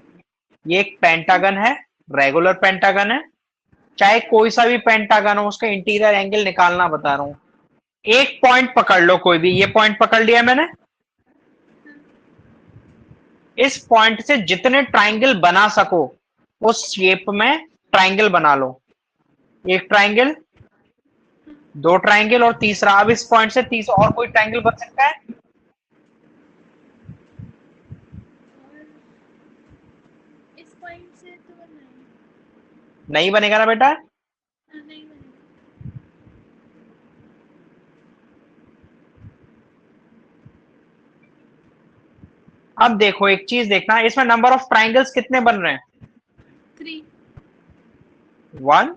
ये एक पेंटागन है, रेगुलर पेंटागन है, चाहे कोई सा भी पेंटागन हो उसका इंटीरियर एंगल निकालना बता रहा हूं। एक पॉइंट पकड़ लो कोई भी, ये पॉइंट पकड़ लिया मैंने, इस पॉइंट से जितने ट्राइंगल बना सको उस शेप में ट्राइंगल बना लो। एक ट्राइंगल, दो ट्राइंगल और तीसरा। अब इस पॉइंट से तीसरा और कोई ट्राइंगल बन सकता है? और इस पॉइंट से तो नहीं, नहीं बनेगा ना बेटा। नहीं बनेगा। अब देखो एक चीज देखना, इसमें नंबर ऑफ ट्राइंगल्स कितने बन रहे हैं? 3। 1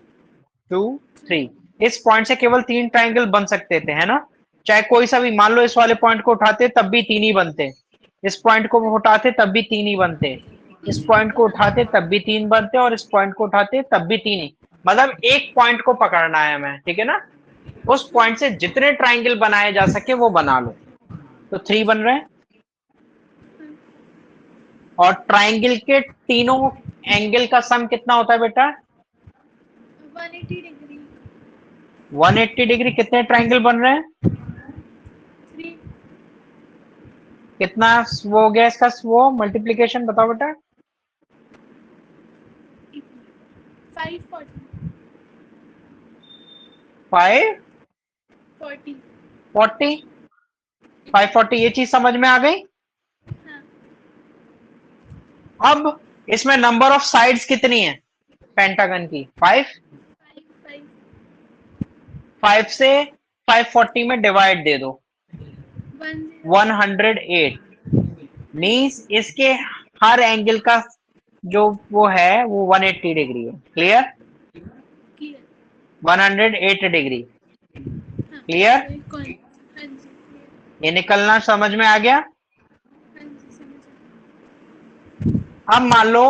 2 3। इस पॉइंट से केवल 3 ट्राइंगल बन सकते थे, है ना? चाहे कोई सा भी, मान लो इस वाले पॉइंट को उठाते तब भी 3 ही बनते, इस पॉइंट को उठाते तब भी 3 ही बनते, इस पॉइंट को उठाते तब भी 3 बनते और इस पॉइंट को उठाते तब भी 3 ही। मतलब एक पॉइंट को पकड़ना है हमें, ठीक है ना? उस पॉइंट से जितने ट्राइंगल बनाए जा सके वो बना लो। तो 3 बन रहे हैं। और ट्राइंगल के तीनों एंगल का सम कितना होता है बेटा? 180 डिग्री। 180 डिग्री। कितने ट्राइंगल बन रहे हैं? 3। कितना वो हो गया इसका, वो मल्टीप्लीकेशन बताओ बेटा। 540। 540। 40। 540, ये चीज समझ में आ गई। हाँ। अब इसमें नंबर ऑफ साइड्स कितनी है पेंटागन की? 5। 5 5 से 540 में डिवाइड दे दो, 10 108। मीन्स इसके हर एंगल का जो वो है वो 180 डिग्री है। क्लियर? की है। 108 डिग्री। हाँ क्लियर? तो एक कौन, हाँ जी clear। ये निकलना समझ में आ गया। हाँ जी समझ आ अब मान लो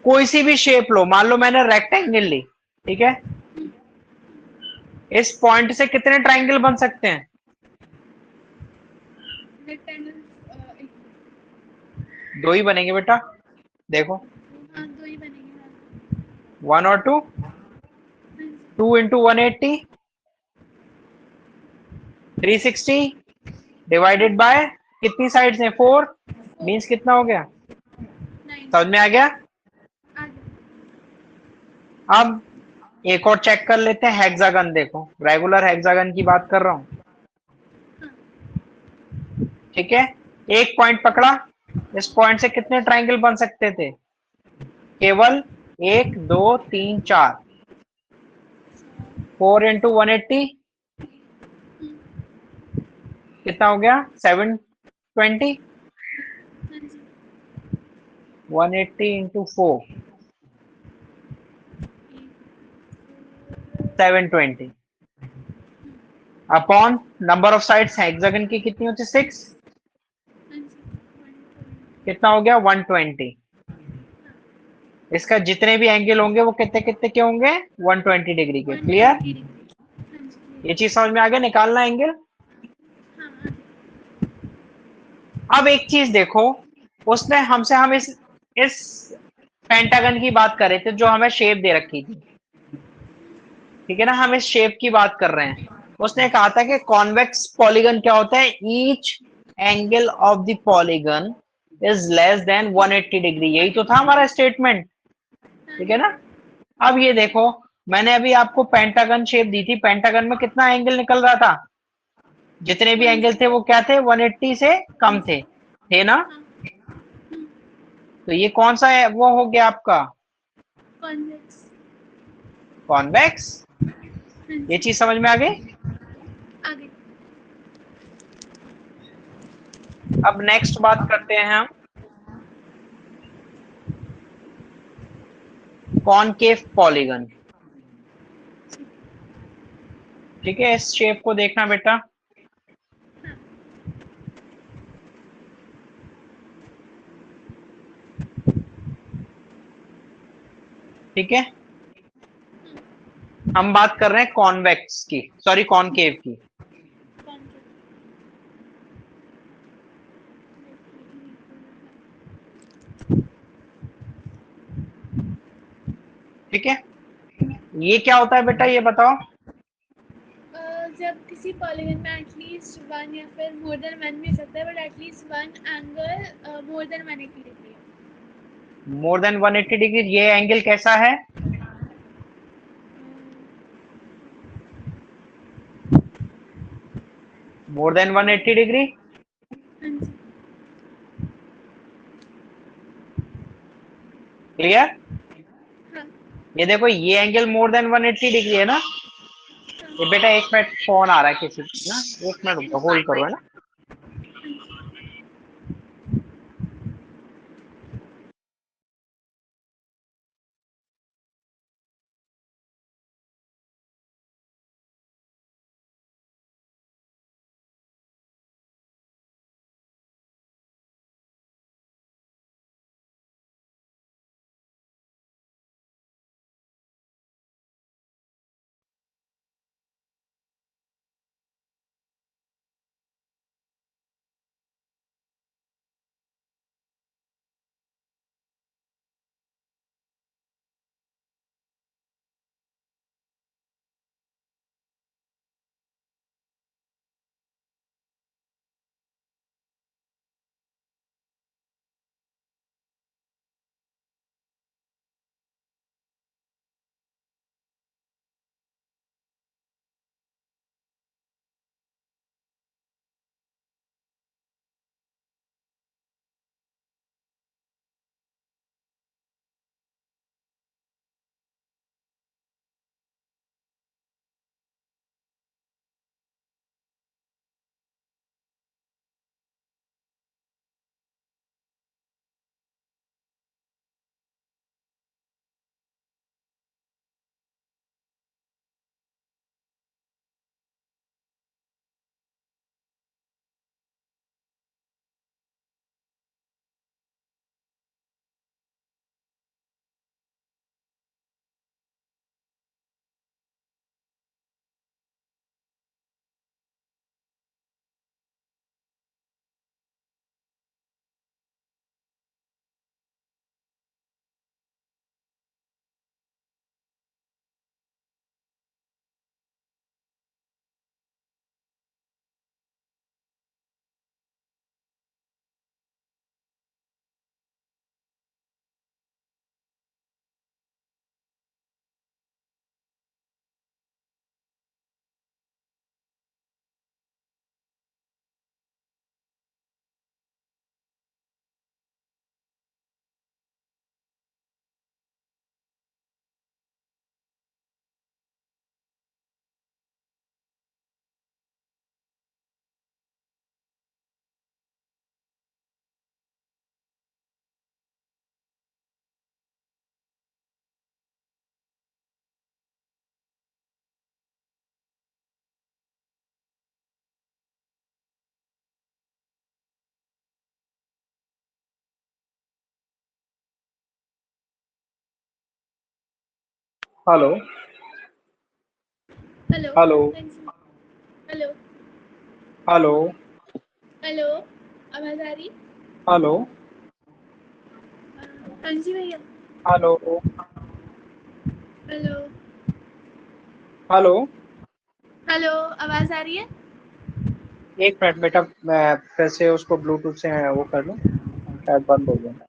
कोई सी भी शेप लो, मान लो मैंने रेक्टेंगल ली, ठीक है? इस पॉइंट से कितने ट्राइंगल बन सकते हैं? रेक्टेंगल एक, दो ही बनेंगे बेटा। देखो, हाँ 2 ही बनेंगे, हाँ। 1 और 2। हाँ जी। 2 इंटू 180, 360 डिवाइडेड बाय कितनी साइड्स हैं? 4। 4 मीन्स कितना हो गया? 9 समझ में आ गया। आगे। अब एक और चेक कर लेते हैं, हेक्सागन। देखो, रेगुलर हेक्सागन की बात कर रहा हूं, हाँ ठीक है? एक पॉइंट पकड़ा, इस पॉइंट से कितने ट्राइंगल बन सकते थे? केवल 1 2 3 4। 4 इंटू 180 कितना हो गया? 720। हाँ जी 180 इंटू 4, एक 720 upon number of sides hexagon की कितनी होती है? 6। हाँ जी 120। कितना हो गया? 120। इसका जितने भी एंगल होंगे वो कितने कितने के होंगे? 120 डिग्री के। 120 क्लियर? डिग्री। हाँ जी ये clear। चीज समझ में आ गया, निकालना एंगल। हाँ आगे। अब एक चीज देखो, उसने हमसे, हम इस पेंटागन की बात कर रहे थे जो हमें शेप दे रखी थी, ठीक है ना? हम इस शेप की बात कर रहे हैं। उसने कहा था कि कॉन्वेक्स पॉलीगन क्या होता है? Each angle of the polygon is less than 180 degree. यही तो था हमारा स्टेटमेंट, हाँ ठीक है जी ना? अब ये देखो, मैंने अभी आपको पेंटागन शेप दी थी, पेंटागन में कितना एंगल निकल रहा था? जितने भी एंगल थे वो क्या थे? 180 से कम थे ना? हाँ तो ये कौन सा है, वो हो गया आपका कॉन्वेक्स। कॉन्वेक्स। हाँ ये जी, चीज समझ में आ गई। आगे। अब नेक्स्ट बात करते हैं हम कॉनकेव पॉलीगन। ठीक है, इस शेप को देखना बेटा। हाँ, ठीक है, हम बात कर रहे हैं कॉन्वेक्स की, सॉरी कॉनकेव की। कॉन्वेक्स। ठीक है, ये क्या होता है बेटा, ये बताओ। जब किसी पॉलीगन में एटलीस्ट वन या फिर मोर देन वन भी हो सकता है, but at least one angle more than 180 degree है। मोर देन 180 डिग्री, ये एंगल कैसा है? More than 180 degree. हाँ जी। क्लियर? हाँ। ये देखो, ये एंगल मोर देन 180 डिग्री है ना। ये बेटा एक मिनट, फोन आ रहा है किसी का ना, एक मिनट होल्ड करो, है ना। हेलो। हेलो। हेलो। हाँ जी। हेलो। हेलो। हेलो, आवाज़ आ रही? हेलो। हाँ जी भैया। हेलो। हेलो। हेलो। हेलो, आवाज़ आ रही है? एक मिनट बेटा, मैं फिर से उसको ब्लूटूथ से वो कर लूँ, शायद बंद हो गया।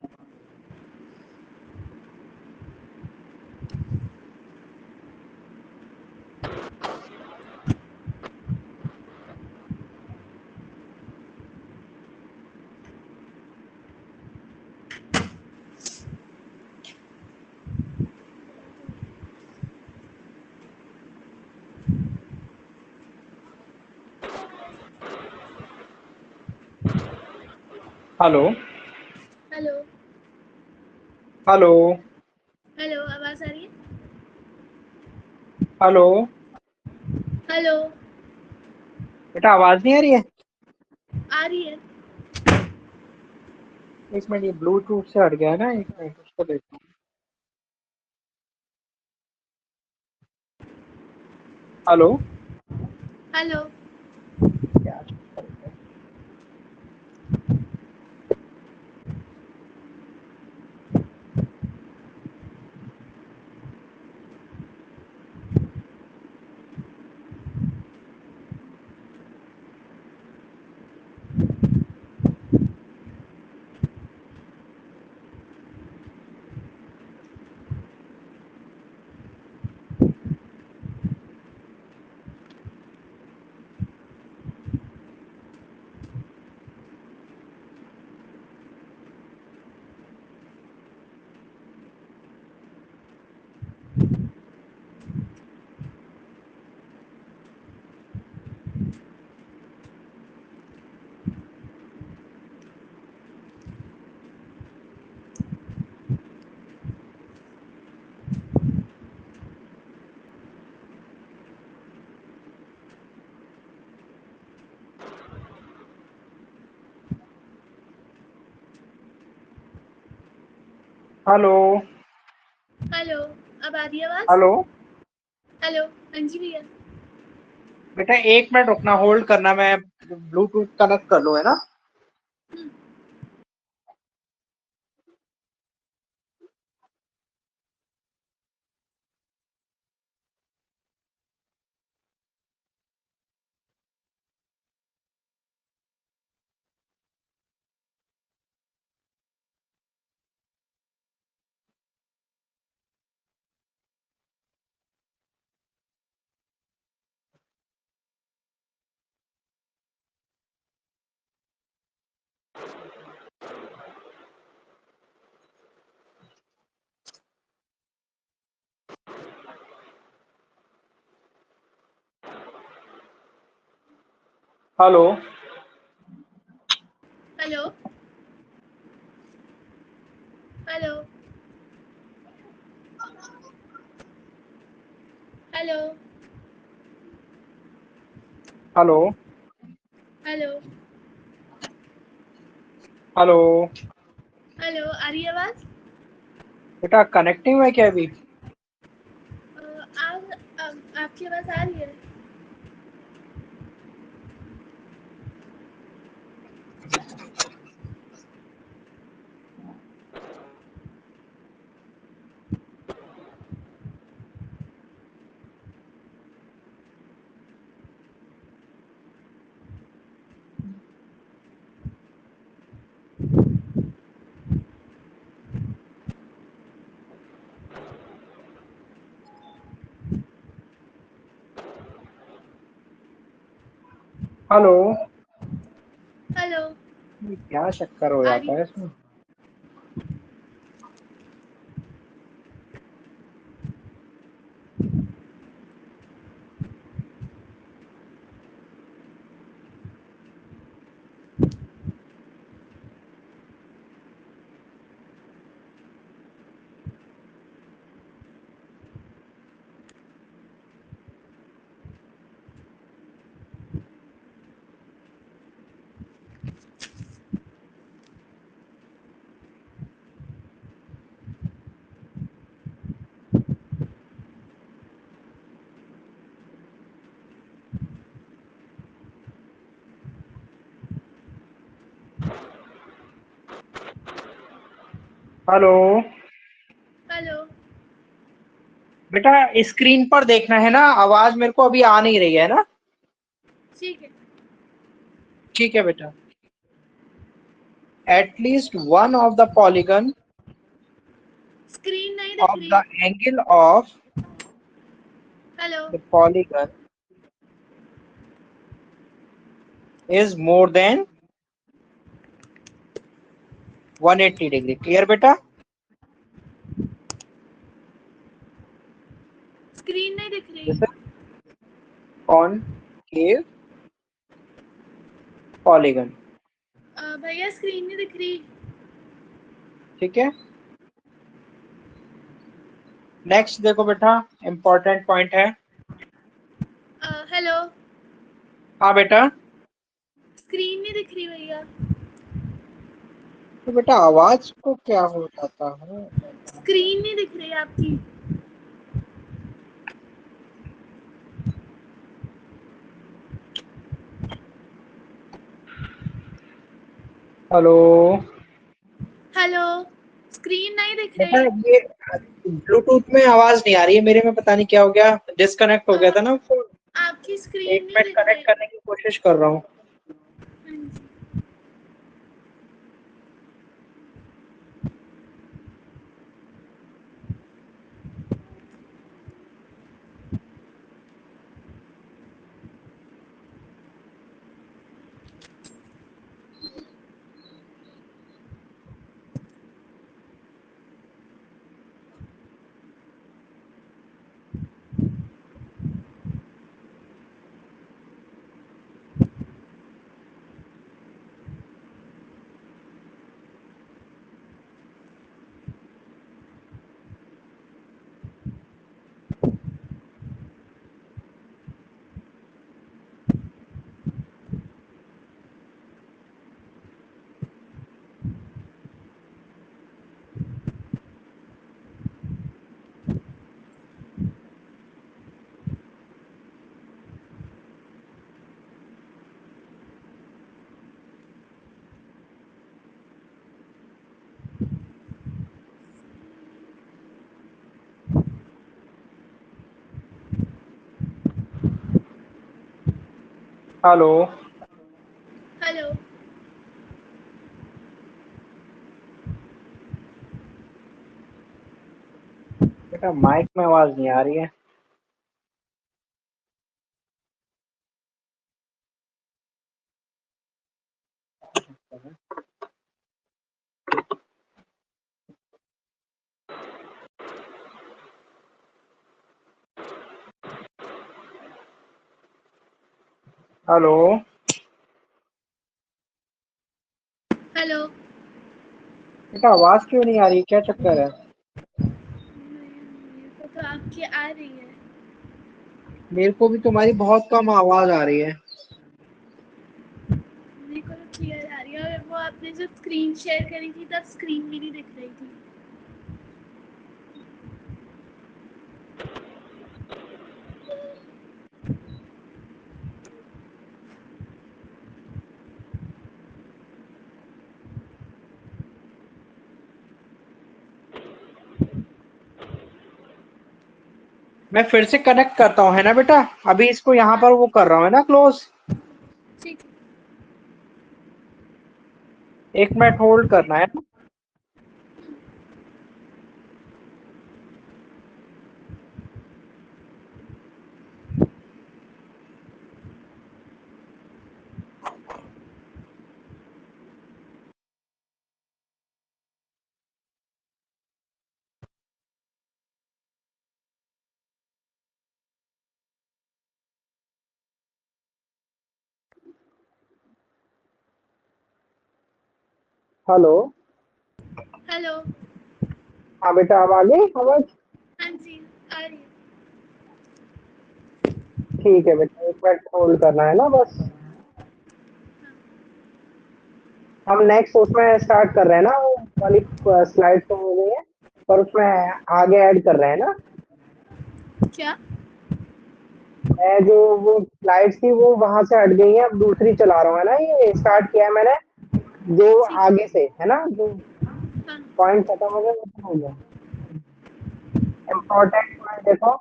हेलो हेलो हेलो हेलो, आवाज आ रही है? हेलो हेलो, बेटा आवाज नहीं आ रही है? आ रही है। एक मिनट, ये ब्लूटूथ से हट गया है ना, एक मिनट उसको देखो। हेलो। हेलो क्या चक्कर है? हेलो हेलो, अब आ रही है आवाज? हेलो हेलो, हाँ जी भैया। बेटा एक मिनट रुकना, होल्ड करना, मैं ब्लूटूथ कनेक्ट कर लूँ, है ना। Hello hello hello hello hello hello hello hello, आ रही है आवाज? बेटा कनेक्टिंग है क्या अभी? आपकी आवाज आ रही है? हेलो। हेलो, ये क्या चक्कर हो आ रही जाता है है? इसमें? हेलो हेलो, बेटा, स्क्रीन पर देखना है ना, आवाज मेरे को अभी आ नहीं रही है ना। ठीक है। ठीक है बेटा। At least one of the polygon screen नहीं दिख of रही। the angle of hello the polygon is more than 180 degree. Clear बेटा? स्क्रीन नहीं दिख रही। This is concave polygon. भैया स्क्रीन नहीं दिख रही। ठीक है, नेक्स्ट देखो बेटा, इम्पोर्टेंट पॉइंट है। हेलो, हाँ बेटा, स्क्रीन नहीं दिख रही भैया। तो बेटा आवाज को क्या हो जाता है? स्क्रीन नहीं दिख रही आपकी। हेलो हेलो, स्क्रीन नहीं दिख बेटा, रही। ये ब्लूटूथ में आवाज नहीं आ रही है मेरे में, पता नहीं क्या हो गया, डिस्कनेक्ट हो गया था ना फोन। आपकी एक स्क्रीन नहीं मिनट, दिख कनेक्ट रही। करने की कोशिश कर रहा हूँ। हाँ जी। हेलो हेलो, बेटा, माइक में आवाज नहीं आ रही है। Hello hello. बेटा, आवाज क्यों नहीं आ रही, क्या चक्कर है? मेरे को तो आपकी आ रही है। मेरे को भी तुम्हारी बहुत कम आवाज आ रही है। मेरे को तो क्लियर आ रही है, और वो आपने जब स्क्रीन शेयर करी थी तब स्क्रीन भी नहीं दिख रही थी। मैं फिर से कनेक्ट करता हूँ, है ना बेटा? अभी इसको यहाँ हाँ, पर वो कर रहा हूँ, है ना, क्लोज। ठीक है। 1 मिनट होल्ड करना है ना। हेलो। हेलो। हाँ बेटा, अब आ गई आवाज? हाँ जी, आ रही है। ठीक है बेटा, 1 मिनट होल्ड करना है ना बस। हम नेक्स्ट उसमें स्टार्ट कर रहे हैं ना, वो वाली स्लाइड तो हो गई है, पर उसमें आगे ऐड कर रहे हैं ना। क्या? मैं जो वो स्लाइड्स थी वो वहां से हट गई है, अब दूसरी चला रहा हूँ, है ना, ये स्टार्ट किया है मैंने, जो ठीक है। आगे से है ना, जो हाँ। पॉइंट खत्म हो गया वो खत्म हो गया। इम्पोर्टेंट पॉइंट देखो।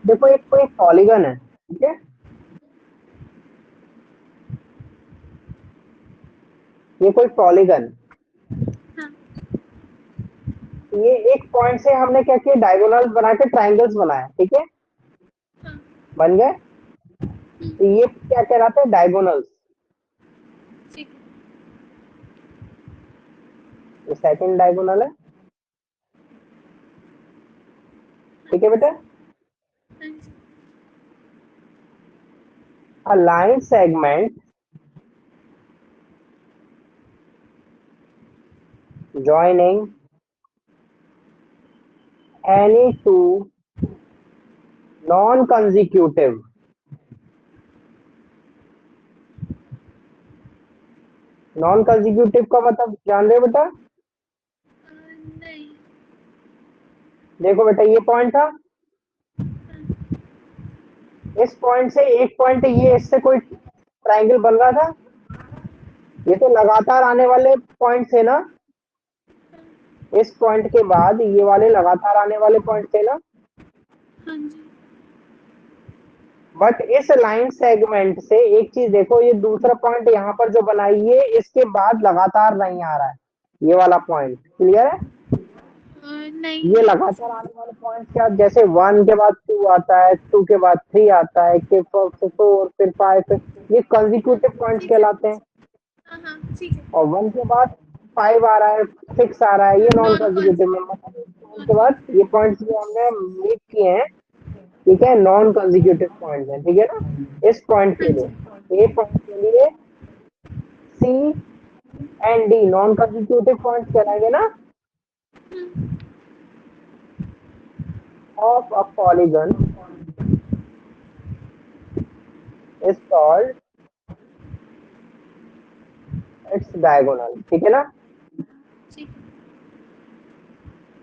देखो, एक कोई पॉलीगन है, ठीक है, ये कोई पॉलीगन, हाँ। ये एक पॉइंट से हमने क्या किया, डायगोनल बना के ट्राइंगल्स बनाए, ठीक है, हाँ। बन गए। तो ये क्या कहलाते हैं, डायगोनल्स। ठीक है। ये सेकंड डायगोनल है। ठीक है बेटा। हाँ जी। A line segment joining any two non-consecutive का मतलब जान रहे हो बेटा? नहीं। देखो बेटा, ये पॉइंट था, हाँ, इस पॉइंट से एक पॉइंट, ये इससे कोई ट्रायंगल बन रहा था? ये तो लगातार आने वाले पॉइंट थे ना, इस पॉइंट के बाद ये वाले लगातार आने वाले पॉइंट थे ना। हाँ जी। बट इस लाइन सेगमेंट से एक चीज देखो, ये दूसरा पॉइंट यहाँ पर जो बनाई है, इसके बाद लगातार नहीं आ रहा है ये वाला पॉइंट। क्लियर है? नहीं। ये लगातार आने वाले पॉइंट क्या, जैसे 1 के बाद 2 आता है, 2 के बाद 3 आता है, फिर 4, फिर 5, ये कंसेक्यूटिव पॉइंट्स ठीक है। कहलाते हैं। हाँ हाँ ठीक है। और 1 के बाद 5 आ रहा है, 6 आ रहा है, ये नॉन कंसेक्यूटिव में, मतलब इस point के बाद ये पॉइंट्स जो हमने मीट किए हैं, ठीक है, नॉन कंसेक्यूटिव पॉइंट्स हैं। ठीक है ना? इस पॉइंट हाँ के जी। लिए, ए पॉइंट के लिए C and D non consecutive points कहलाएंगे ना। Of a polygon is called its diagonal. ठीक है ना? ठीक है।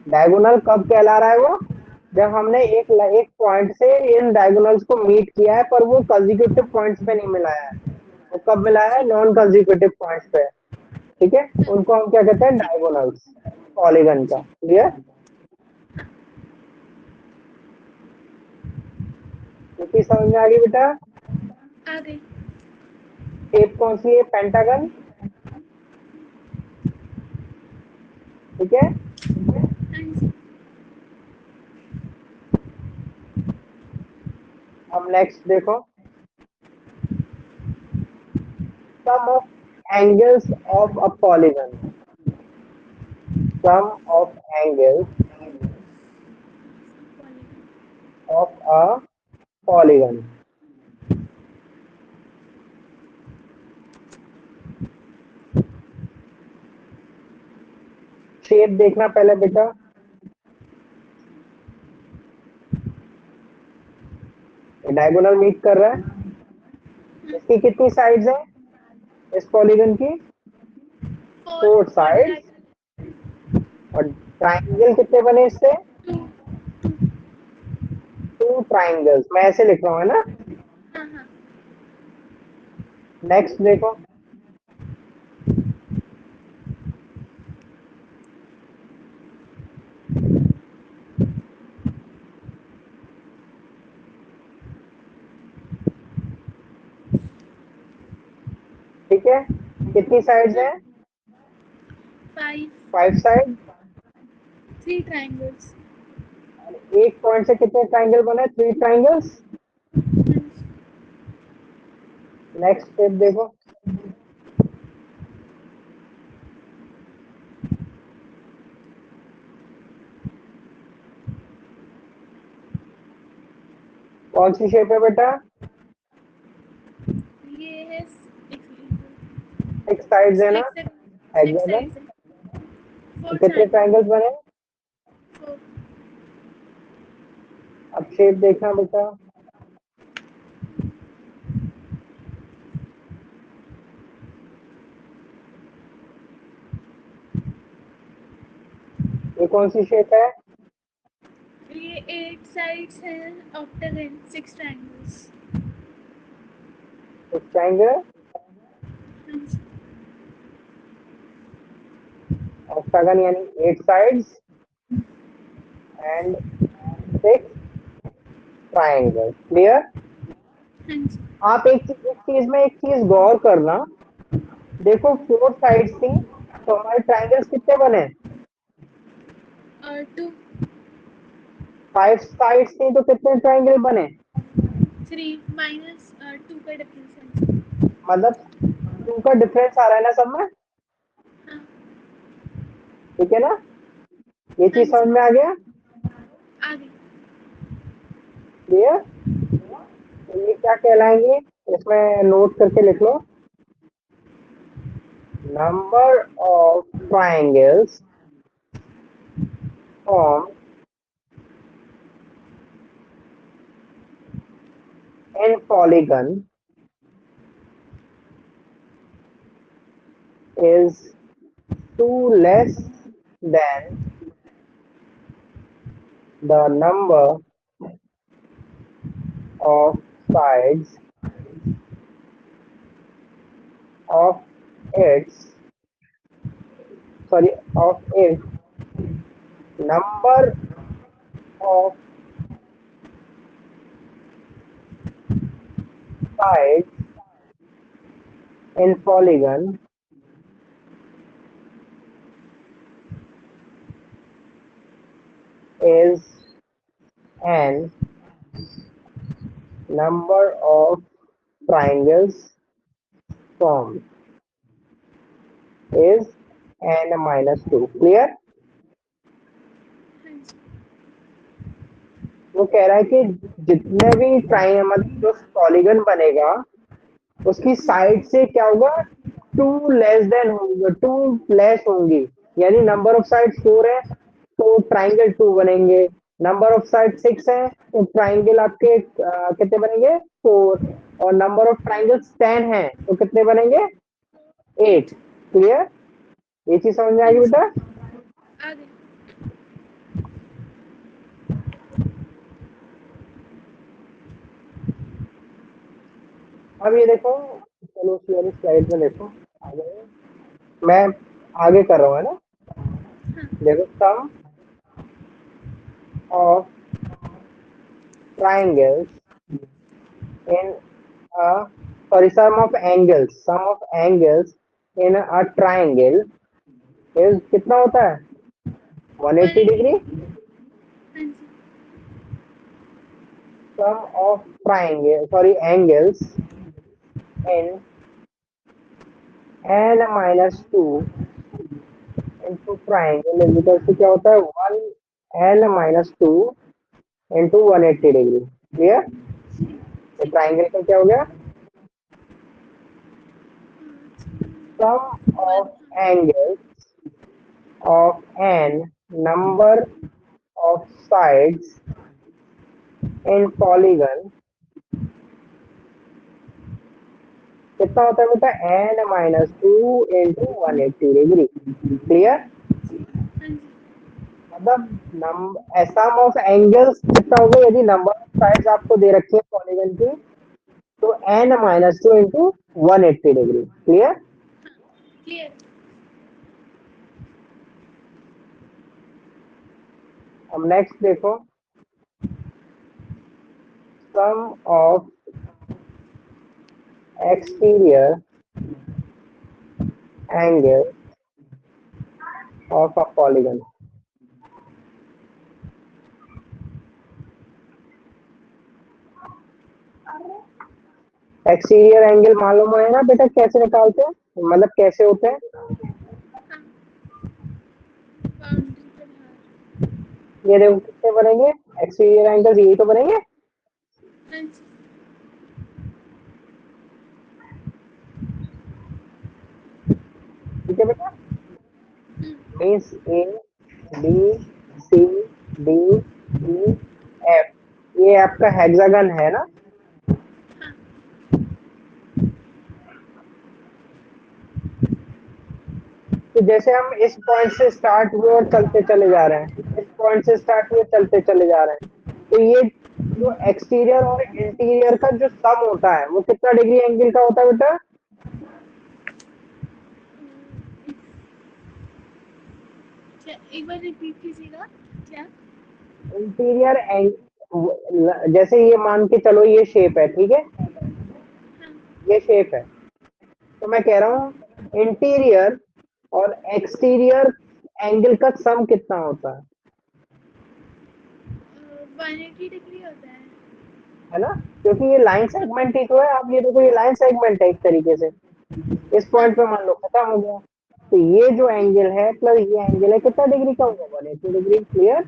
डायगोनल कब कहला रहा है वो? जब हमने एक पॉइंट से इन डायगोनल्स को मीट किया है, पर वो कंसेक्यूटिव पॉइंट्स पे नहीं मिलाया है। वो कब मिलाया है? ठीक नॉन कंसेक्यूटिव पॉइंट्स पे। ठीक है, है। उनको हम क्या कहते हैं? ठीक। डायगोनल्स पॉलीगन का। ठीक। क्लियर? ये चीज समझ में आ गई बेटा? आ गई। शेप कौन सी है? पेंटागन। ठीक है। हाँ जी। अब नेक्स्ट देखो, sum of angles of a polygon. Sum of angles of a polygon. Shape देखना पहले बेटा, डायगोनल मीट कर रहा है। इसकी कितनी साइड्स हैं इस पॉलीगन की? 4 और साइड्स। और ट्राइंगल कितने बने इससे? 2 ट्राइंगल्स। मैं ऐसे लिख रहा हूँ, है ना? हाँ हाँ। नेक्स्ट देखो, ठीक है, कितनी साइड्स हैं? 5। 5 साइड। 3 ट्रायंगल्स। एक पॉइंट से कितने ट्राइंगल बने? 3 ट्राइंगल्स। नेक्स्ट स्टेप देखो, कौन सी शेप है बेटा? ये है 6 साइड्स है ना? 6 हेक्सागन। साइड्स है। तो 4 कितने ट्रायंगल। ट्राइंगल्स बने? 4। अब शेप देखना बेटा, ये कौन सी शेप है? ये 8 साइड्स हैं ऑक्टागन 6 ट्रायंगल्स। ट्राइंगल ऑक्टागन, यानी 8 साइड्स एंड 6 ट्राइंगल। क्लियर? हाँ जी। आप एक चीज गौर करना, देखो 4 साइड्स थी, तो हमारे ट्राइंगल्स कितने बने? और 2। 5 साइड्स थी तो कितने ट्राइंगल बने? 3 माइनस 2 का डिफरेंस है। मतलब 2 का डिफरेंस आ रहा है ना सब में? हाँ। ठीक है ना? ये हाँ चीज समझ जी। में आ गया? आ गई। क्लियर? तो ये क्या कहलाएंगे, इसमें नोट करके लिख लो, number of triangles form in polygon is 2 less than the number of sides of its of its number of sides in polygon is n number of triangles formed is n minus 2. Clear? हाँ जी, वो कह रहा है कि जितने भी triangle मतलब जो पॉलीगन बनेगा उसकी साइड से क्या होगा, 2 लेस देन होंगे, 2 लेस होंगी, यानी नंबर ऑफ साइड 4 है तो ट्राइंगल 2 बनेंगे, नंबर ऑफ साइड 6 है तो ट्राइंगल आपके कितने बनेंगे, 4, और नंबर ऑफ ट्राइंगल्स 10 है तो कितने बनेंगे, 8। क्लियर? ये चीज समझ में आएगी बेटा? आगे अब ये देखो, चलो उसी वाली स्लाइड में देखो, आगे मैं आगे कर रहा हूँ, है ना? हाँ देखो, sum of triangles in a sum of angles in a triangle is कितना होता है, 180 डिग्री। हाँ जी, sum of angles in n minus 2 into triangle is equal to क्या होता है, 1 n minus 2 into 180 degree. Clear? तो ट्राइंगल का क्या हो गया, sum of angles of n number of sides in polygon कितना होता है बेटा, n minus 2 into 180 degree. Clear? हाँ जी, मतलब सम ऑफ एंगल्स कितना होगा, यदि नंबर ऑफ साइड्स आपको दे रखी है पॉलीगन की तो n minus 2 into 180 degree. Clear? Clear, अब नेक्स्ट देखो, sum of exterior angle of a polygon. Exterior angle मालूम है ना बेटा, कैसे निकालते हैं, मतलब कैसे होते हैं? हाँ बाउंड्री के बाहर, ये देखो कितने बनेंगे एक्सटीरियर एंगल, यही तो बनेंगे। हाँ जी, ठीक है बेटा, means A B C D E F, ये आपका हेक्सागन है ना। हाँ तो जैसे हम इस पॉइंट से स्टार्ट हुए और चलते चले जा रहे हैं, इस पॉइंट से स्टार्ट हुए चलते चले जा रहे हैं, तो ये जो एक्सटीरियर और इंटीरियर का जो सम होता है वो कितना डिग्री एंगल का होता है बेटा, क्या एक बार रिपीट कीजिएगा, क्या? इंटीरियर जैसे ये मान के चलो ये शेप है, ठीक है, हाँ ये शेप है, तो मैं कह रहा हूँ इंटीरियर और एक्सटीरियर एंगल का सम कितना होता 180 डिग्री होता है ना? क्योंकि ये लाइन सेगमेंट ही तो है, आप ये देखो ये लाइन सेगमेंट है एक तरीके से, इस हाँ पॉइंट पे मान लो खत्म हो गया, तो ये जो एंगल है प्लस ये एंगल है कितना डिग्री का होगा, 180 डिग्री। क्लियर?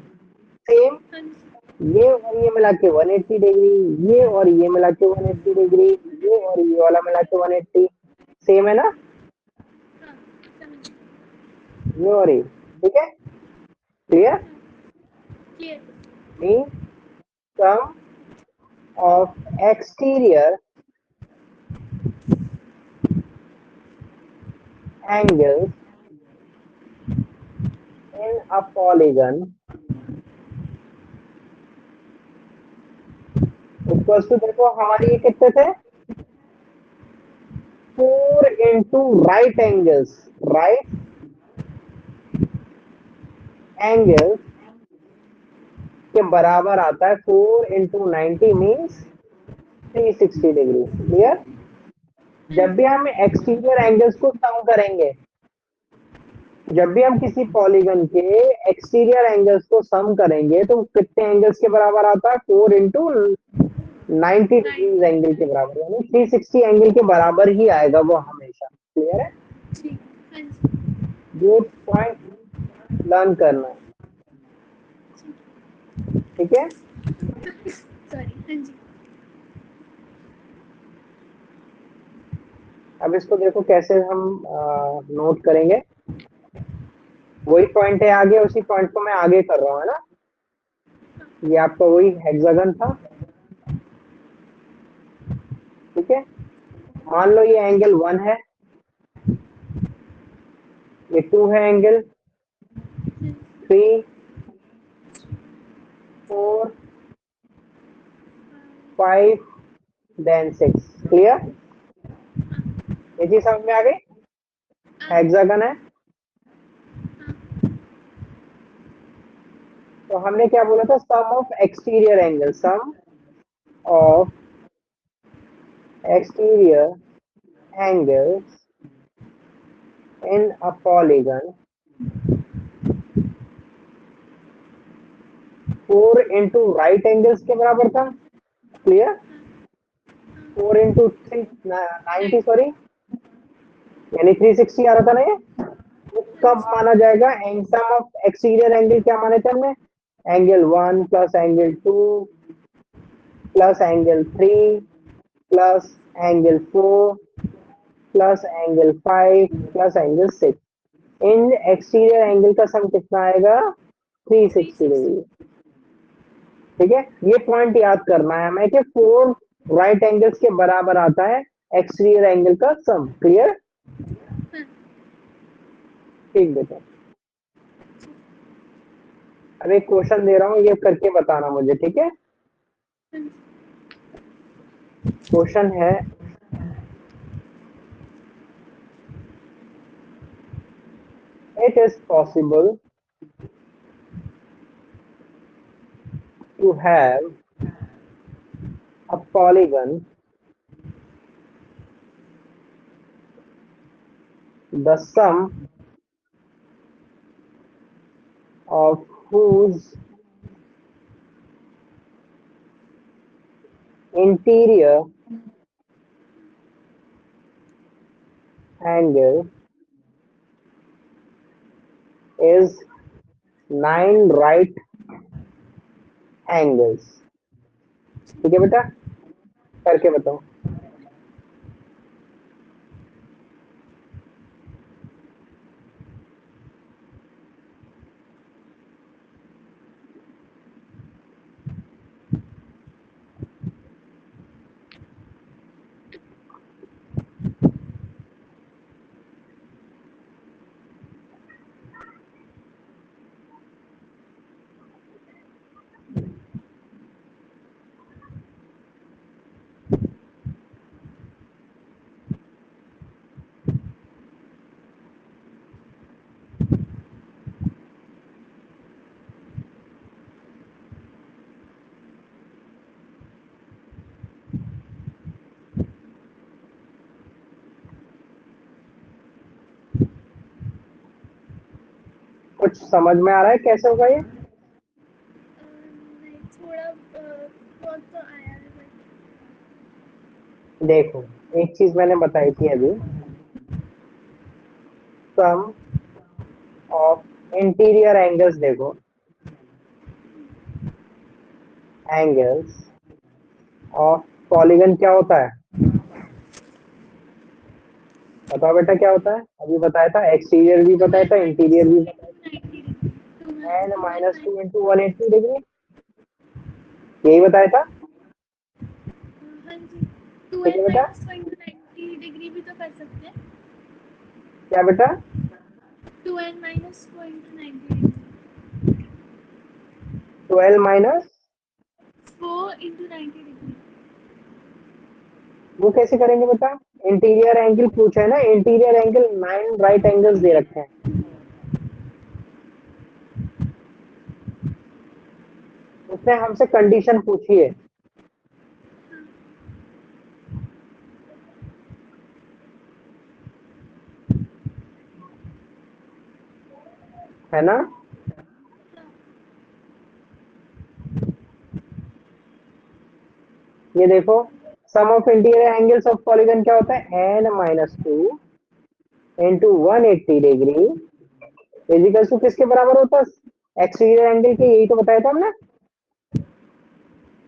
सेम हाँ जी, ये और ये मिला के 180 डिग्री, ये और ये मिला के 180 डिग्री, ये और ये वाला मिला के 180, सेम है ना, हाँ समझ ये और ये, ठीक है, clear. Clear. Mean sum of exterior angles in a polygon equals to, देखो हमारे ये कितने थे, 4 into right angles, right angles के बराबर आता है 4 इंटू 90 मीन्स 360 डिग्री, क्लियर। जब भी हम एक्सटीरियर एंगल्स को सम करेंगे, जब भी हम किसी पॉलीगन के एक्सटीरियर एंगल्स को सम करेंगे तो कितने एंगल्स के बराबर आता है, 4 इंटू 90 डिग्रीज एंगल के बराबर, यानी 360 एंगल के बराबर ही आएगा वो हमेशा, क्लियर है। ठीक। हाँ जी। ये पॉइंट लर्न करना है, ठीक है। सॉरी। हाँ जी। अब इसको देखो कैसे हम नोट करेंगे, वही पॉइंट है आगे, उसी पॉइंट को मैं आगे कर रहा हूँ, है ना। ये आपका वही हेक्सागन था, ठीक है। मान लो ये एंगल 1 है, ये 2 है एंगल, 3, 4, 5, देन 6, क्लियर। ये चीज समझ में आ गई, हेक्सागन है। तो हमने क्या बोला था, sum of exterior angle, sum of exterior angles in a polygon 4 into right angles के बराबर था, क्लियर। 4 इंटू 90, सॉरी, यानी 360 आ रहा था ना ये। तो कब माना जाएगा, and sum of exterior angle क्या माने थे हमने, angle 1 plus angle 2 plus angle 3 plus angle 4 plus angle 5 plus angle 6, इन एक्सटीरियर एंगल का सम कितना आएगा, 360 डिग्री, ठीक है। ये पॉइंट याद करना है हमें कि 4 राइट एंगल्स के बराबर आता है एक्सटीरियर एंगल का सम, क्लियर। ठीक बेटा, अब एक क्वेश्चन दे रहा हूँ, ये करके बताना मुझे, ठीक है। क्वेश्चन है, it is possible to have a polygon the sum of whose interior angle is 9 right angles, ठीक है बेटा, करके बताओ। कुछ समझ में आ रहा है कैसे होगा ये, नहीं थोड़ा बहुत तो आया है बट देखो एक चीज मैंने बताई थी अभी, सम ऑफ इंटीरियर एंगल्स, देखो एंगल्स ऑफ पॉलीगन क्या होता है? बताओ बेटा क्या होता है? अभी बताया था, एक्सटीरियर भी बताया था, इंटीरियर भी बताया था। N minus two into 180 degree, यही बताया था। हाँ जी, टू ठीक एन है बेटा, माइनस 90 डिग्री भी तो कर सकते हैं। क्या बेटा? 2n minus 4 into 90 degree. 12 minus 4 into 90 degree. वो कैसे करेंगे बेटा? इंटीरियर एंगल पूछा है ना, इंटीरियर एंगल 9 राइट एंगल्स दे रखे हैं। उसने हमसे कंडीशन पूछी है ना? ये देखो, sum of interior angles of polygon क्या होता है? N minus two into 180 degree equals to किसके बराबर होता है? एक्सटीरियर एंगल के, यही तो बताया था हमने,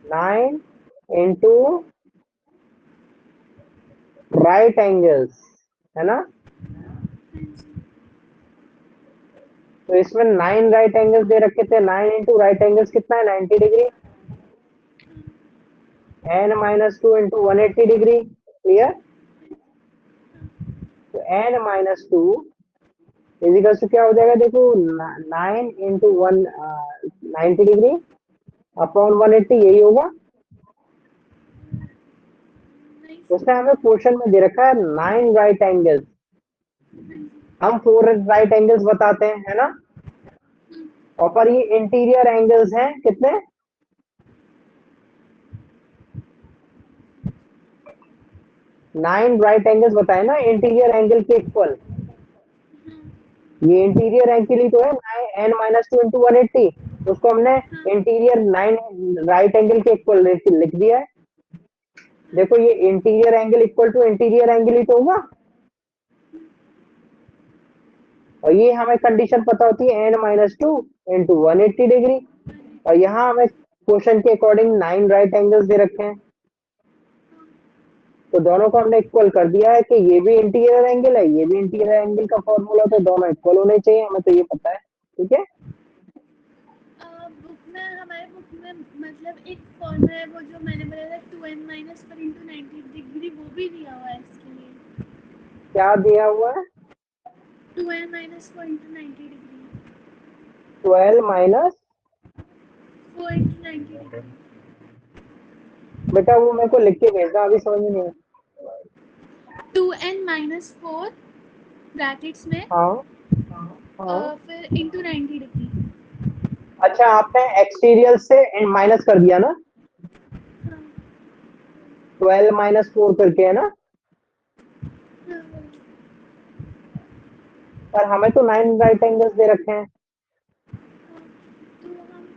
9 इंटू राइट एंगल्स, है ना? तो इसमें 9 राइट एंगल्स दे रखे थे, 9 इंटू राइट एंगल्स कितना है? 90 degree. N minus two into 180 degree, clear? तो n minus two equals to क्या हो जाएगा? देखो, 9 इंटू 90 डिग्री अपॉन 180, यही होगा। नहीं उसने हमें क्वेश्चन में दे रखा है 9 राइट एंगल्स, हम 4 राइट एंगल्स बताते हैं, है ना? और पर ये इंटीरियर एंगल्स हैं कितने? 9 राइट एंगल्स बताए ना इंटीरियर एंगल के इक्वल। ये इंटीरियर एंगल ही तो है, एन माइनस टू इंटू 180, उसको हमने इंटीरियर 9 राइट एंगल के इक्वल लिख दिया है। देखो, ये interior angle equal to interior angle ही तो होगा, और ये हमें कंडीशन पता होती है, n minus two into 180 degree, और यहाँ हमें क्वेश्चन के अकॉर्डिंग 9 राइट एंगल्स दे रखे हैं, तो दोनों को हमने इक्वल कर दिया है कि ये भी इंटीरियर एंगल है, ये भी इंटीरियर एंगल का फॉर्मूला, तो दोनों इक्वल होने चाहिए, हमें तो ये पता है। ठीक है, बुक में, हमारे बुक में मतलब एक फॉर्मूला है, वो जो मैंने बताया था 2n माइनस 4 into 90 डिग्री, वो भी दिया हुआ है इसके लिए। क्या दिया हुआ है? 2n minus 4 into 90 degree. 12 minus, 4 into 90 degree. बेटा वो मेरे को लिख के भेजना, अभी समझ में नहीं आया। 2n माइनस 4 ब्रैकेट्स में, हाँ हाँ, फिर into 90 डिग्री। अच्छा आपने एक्सटीरियर से माइनस कर दिया ना, 12 माइनस 4 करके, है ना? पर हमें तो 9 राइट एंगल्स दे रखे हैं, तो हम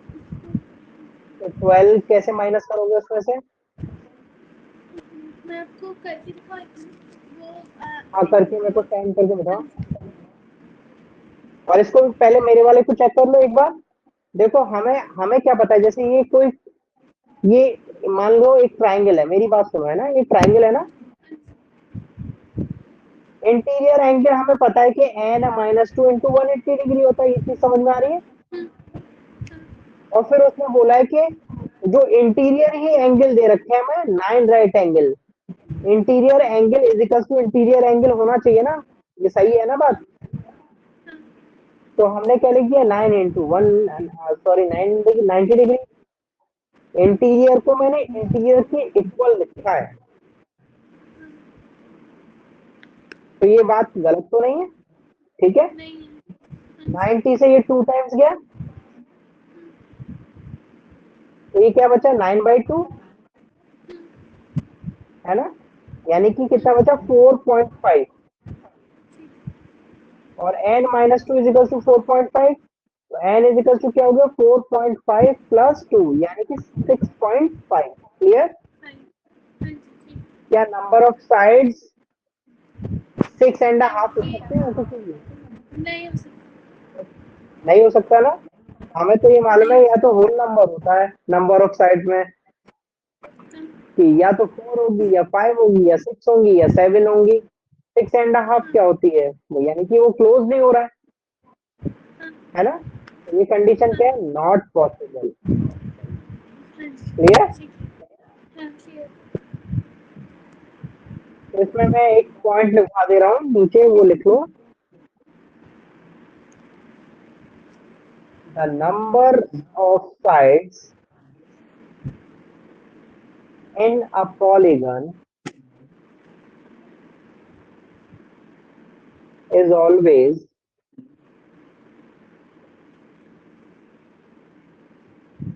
तो 12 कैसे माइनस करोगे उसमें से? मैं आपको करके दिखाती हूँ वो हाँ, करके मेरे को टाइम करके बताओ, और इसको पहले मेरे वाले को चेक कर लो एक बार। देखो, हमें हमें क्या पता है, जैसे ये कोई, ये मान लो एक ट्राइंगल है, मेरी बात सुनो, है ना? ये ट्राइंगल है ना, इंटीरियर एंगल हमें पता है कि n minus two into 180 degree होता है, ये चीज समझ में आ रही है? और फिर उसने बोला है कि जो इंटीरियर ही एंगल दे रखे हैं हमें, 9 right angle, interior angle is equal to interior angle होना चाहिए ना, ये सही है ना बात? तो हमने क्या लिख दिया? 9 इंटू 1, सॉरी 90 डिग्री, इंटीरियर को मैंने इंटीरियर के इक्वल लिखा है, तो ये बात गलत तो नहीं है? ठीक है, नहीं है। 90 से ये 2 टाइम्स गया, तो ये क्या बचा? 9/2, है ना? यानी कि कितना बचा? 4.5, और n minus two is equal to 4.5, तो n इज इक्वल टू क्या हो गया? 4.5 प्लस 2, यानी कि 6.5। क्लियर? क्या नंबर ऑफ साइड्स 6.5 हो सकते हैं ऐसे चीजें? नहीं हो सकता। नहीं हो सकता ना? हमें तो ये मालूम है या तो होल नंबर होता है नंबर ऑफ साइड में, कि या तो 4 होगी या 5 होगी या 6 होंगी या 7 होंगी। 6.5 क्या होती है वो, यानी कि वो क्लोज नहीं हो रहा है ना। तो ये कंडीशन क्या है, नॉट पॉसिबल। हाँ जी क्लियर। ठीक है। हाँ क्लियर। तो इसमें मैं एक पॉइंट लिखवा दे रहा हूँ नीचे, वो लिख लो। The number of sides in a polygon is always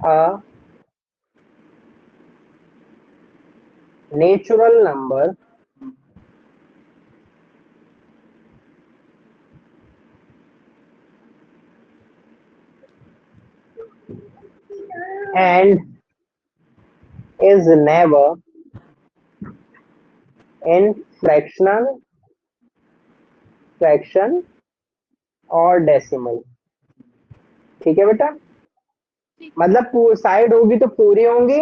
a natural number and is never in fractional, fraction और डेसिमल। ठीक है बेटा, ठीक। मतलब साइड होगी तो पूरी होंगी,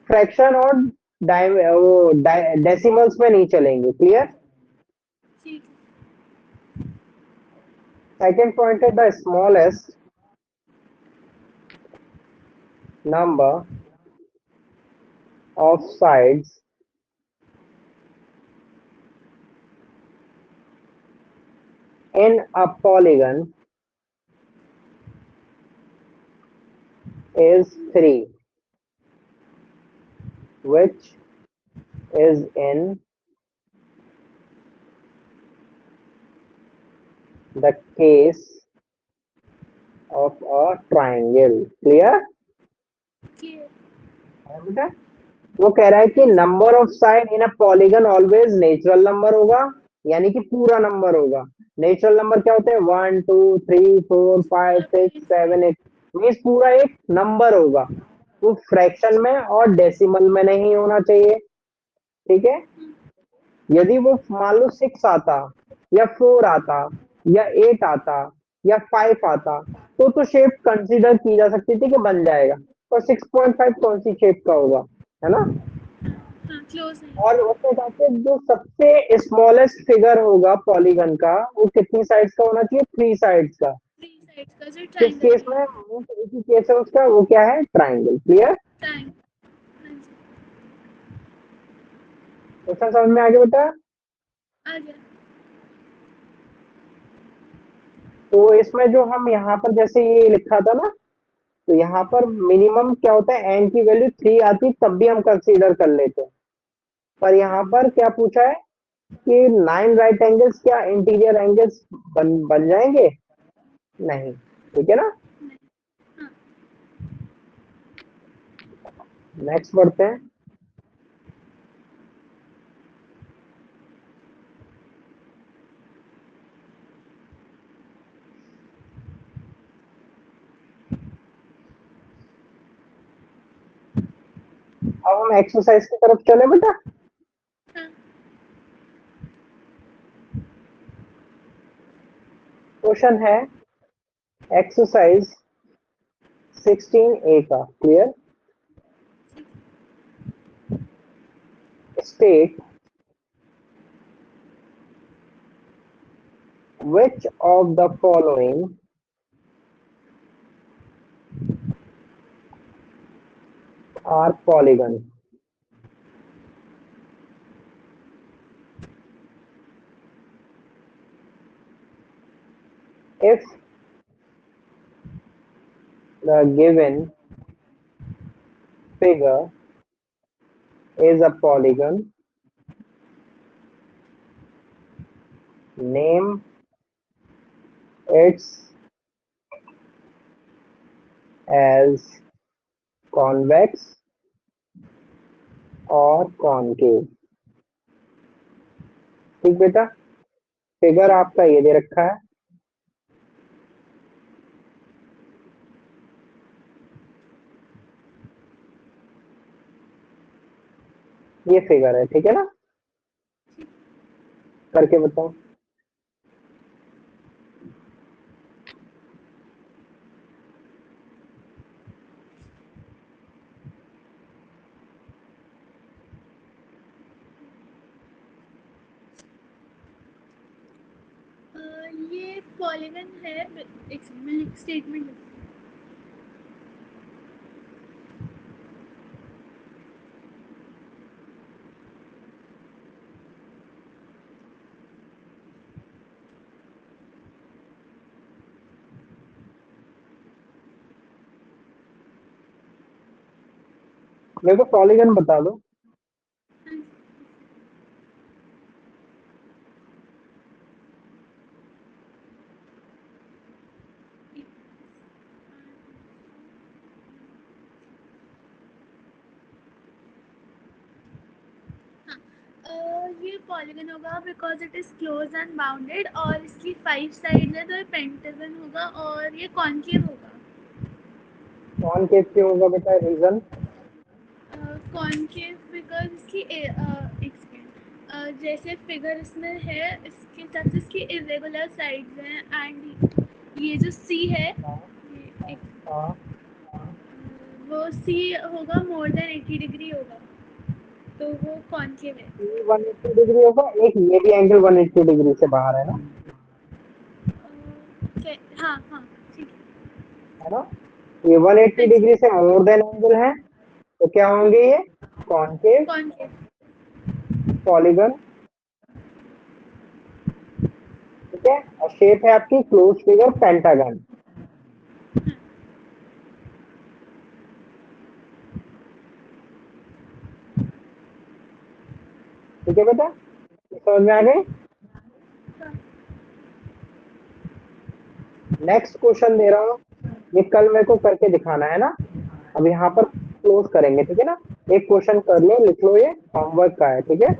फ्रैक्शन और डेसिमल्स में नहीं चलेंगे। क्लियर। ठीक सेकंड पॉइंट है the smallest number of sides in a polygon is 3, which is in the case of a triangle। Clear clear. है बेटा। वो कह रहा है कि number of side in a polygon always natural number होगा, यानी कि पूरा नंबर होगा। नेचुरल नंबर क्या होते हैं, 1 2 3 4 5 6 7 8, मीन्स पूरा एक नंबर होगा। वो फ्रैक्शन में और डेसिमल में नहीं होना चाहिए। ठीक है। यदि वो मान लो 6 आता या 4 आता या 8 आता या 5 आता तो शेप कंसीडर की जा सकती थी कि बन जाएगा। और 6.5 कौन सी शेप का होगा, है ना। हाँ क्लोज है। और उसके हिसाब से जो सबसे स्मॉलेस्ट फिगर होगा पॉलीगन का, वो कितनी साइड्स का होना चाहिए, 3 साइड्स का। 3 साइड्स का जो किस ट्रायंगल केस है। में, एक ही केस है उसका, वो क्या है, ट्राइंगल। क्लियर। ट्रायंगल। हाँ जी क्वेश्चन समझ में आ गया बेटा। आ गया। तो इसमें जो हम यहाँ पर जैसे ये लिखा था ना, तो यहाँ पर मिनिमम क्या होता है, एन की वैल्यू 3 आती तब भी हम कंसीडर कर लेते हैं। पर यहाँ पर क्या पूछा है कि 9 राइट एंगल्स क्या इंटीरियर एंगल्स बन जाएंगे, नहीं। ठीक है ना। हाँ नेक्स्ट बढ़ते हैं। अब हम एक्सरसाइज की तरफ चले बेटा। हाँ क्वेश्चन है एक्सरसाइज 16A का। Clear. State which of the following are polygon। if the given figure is a polygon, name its as convex और concave। ठीक बेटा, फिगर आपका ये दे रखा है, ये फिगर है। ठीक है ना, करके बताओ। पॉलीगन है, एक मैं स्टेटमेंट लिखती हूँ। मेरे को पॉलीगन बता दो। हाँ, एक- हाँ, ये पॉलीगन होगा because it is close and bounded, और इसकी 5 साइड है तो ये पेंटागन होगा, और ये कॉन्केव होगा। कॉनकेव क्यों होगा बेटा, रीजन? कॉन्केव बिकॉज इसकी एक सेकेंड, जैसे फिगर इसमें है इसके हिसाब से इसकी इरेगुलर साइड्स हैं, एंड ये जो सी है, ये एक हाँ, वो सी होगा मोर देन 80 डिग्री होगा, तो वो कॉन्केव है। 180 डिग्री होगा। एक ये भी एंगल 180 डिग्री से बाहर है ना, हाँ हाँ, ठीक है ना? ये 180 है। हाँ जी, डिग्री से मोर देन एंगल है, तो क्या होंगे ये? Concave concave. पॉलीगन। ठीक है, और शेप है आपकी क्लोज फिगर पेंटागन। ठीक है बेटा, ये समझ में आ ठीक गई? है। हाँ, नेक्स्ट क्वेश्चन दे रहा हूँ, ये कल मेरे को करके दिखाना है ना। अब यहाँ पर क्लोज करेंगे, ठीक है ना? एक क्वेश्चन कर लो, लिख लो, ये होमवर्क का है, ठीक है?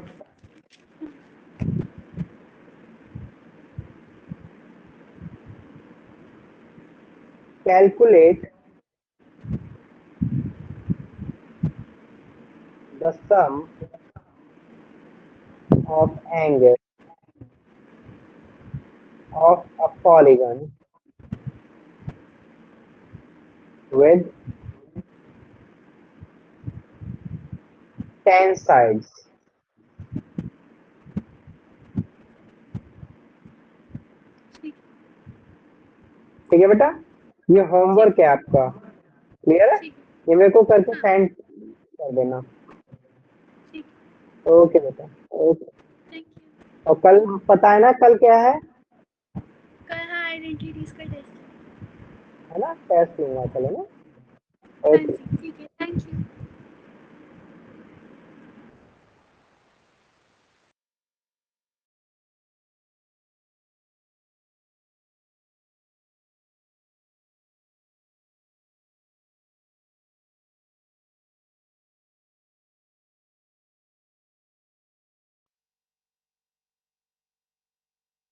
Calculate the sum of angle of a polygon with 10 sides। ठीक ठीक है बेटा, ये ठीक होमवर्क है आपका, क्लियर है? ठीक ये मेरे को करके हाँ, सेंड कर देना। ठीक। ओके बेटा, ओके। Thank you. और कल पता है ना कल क्या कल हाँ आइडेंटिटीज का टेस्ट है। है ना? टेस्ट लूंगा कल, है ना? हाँ ओके। जी, ठीक।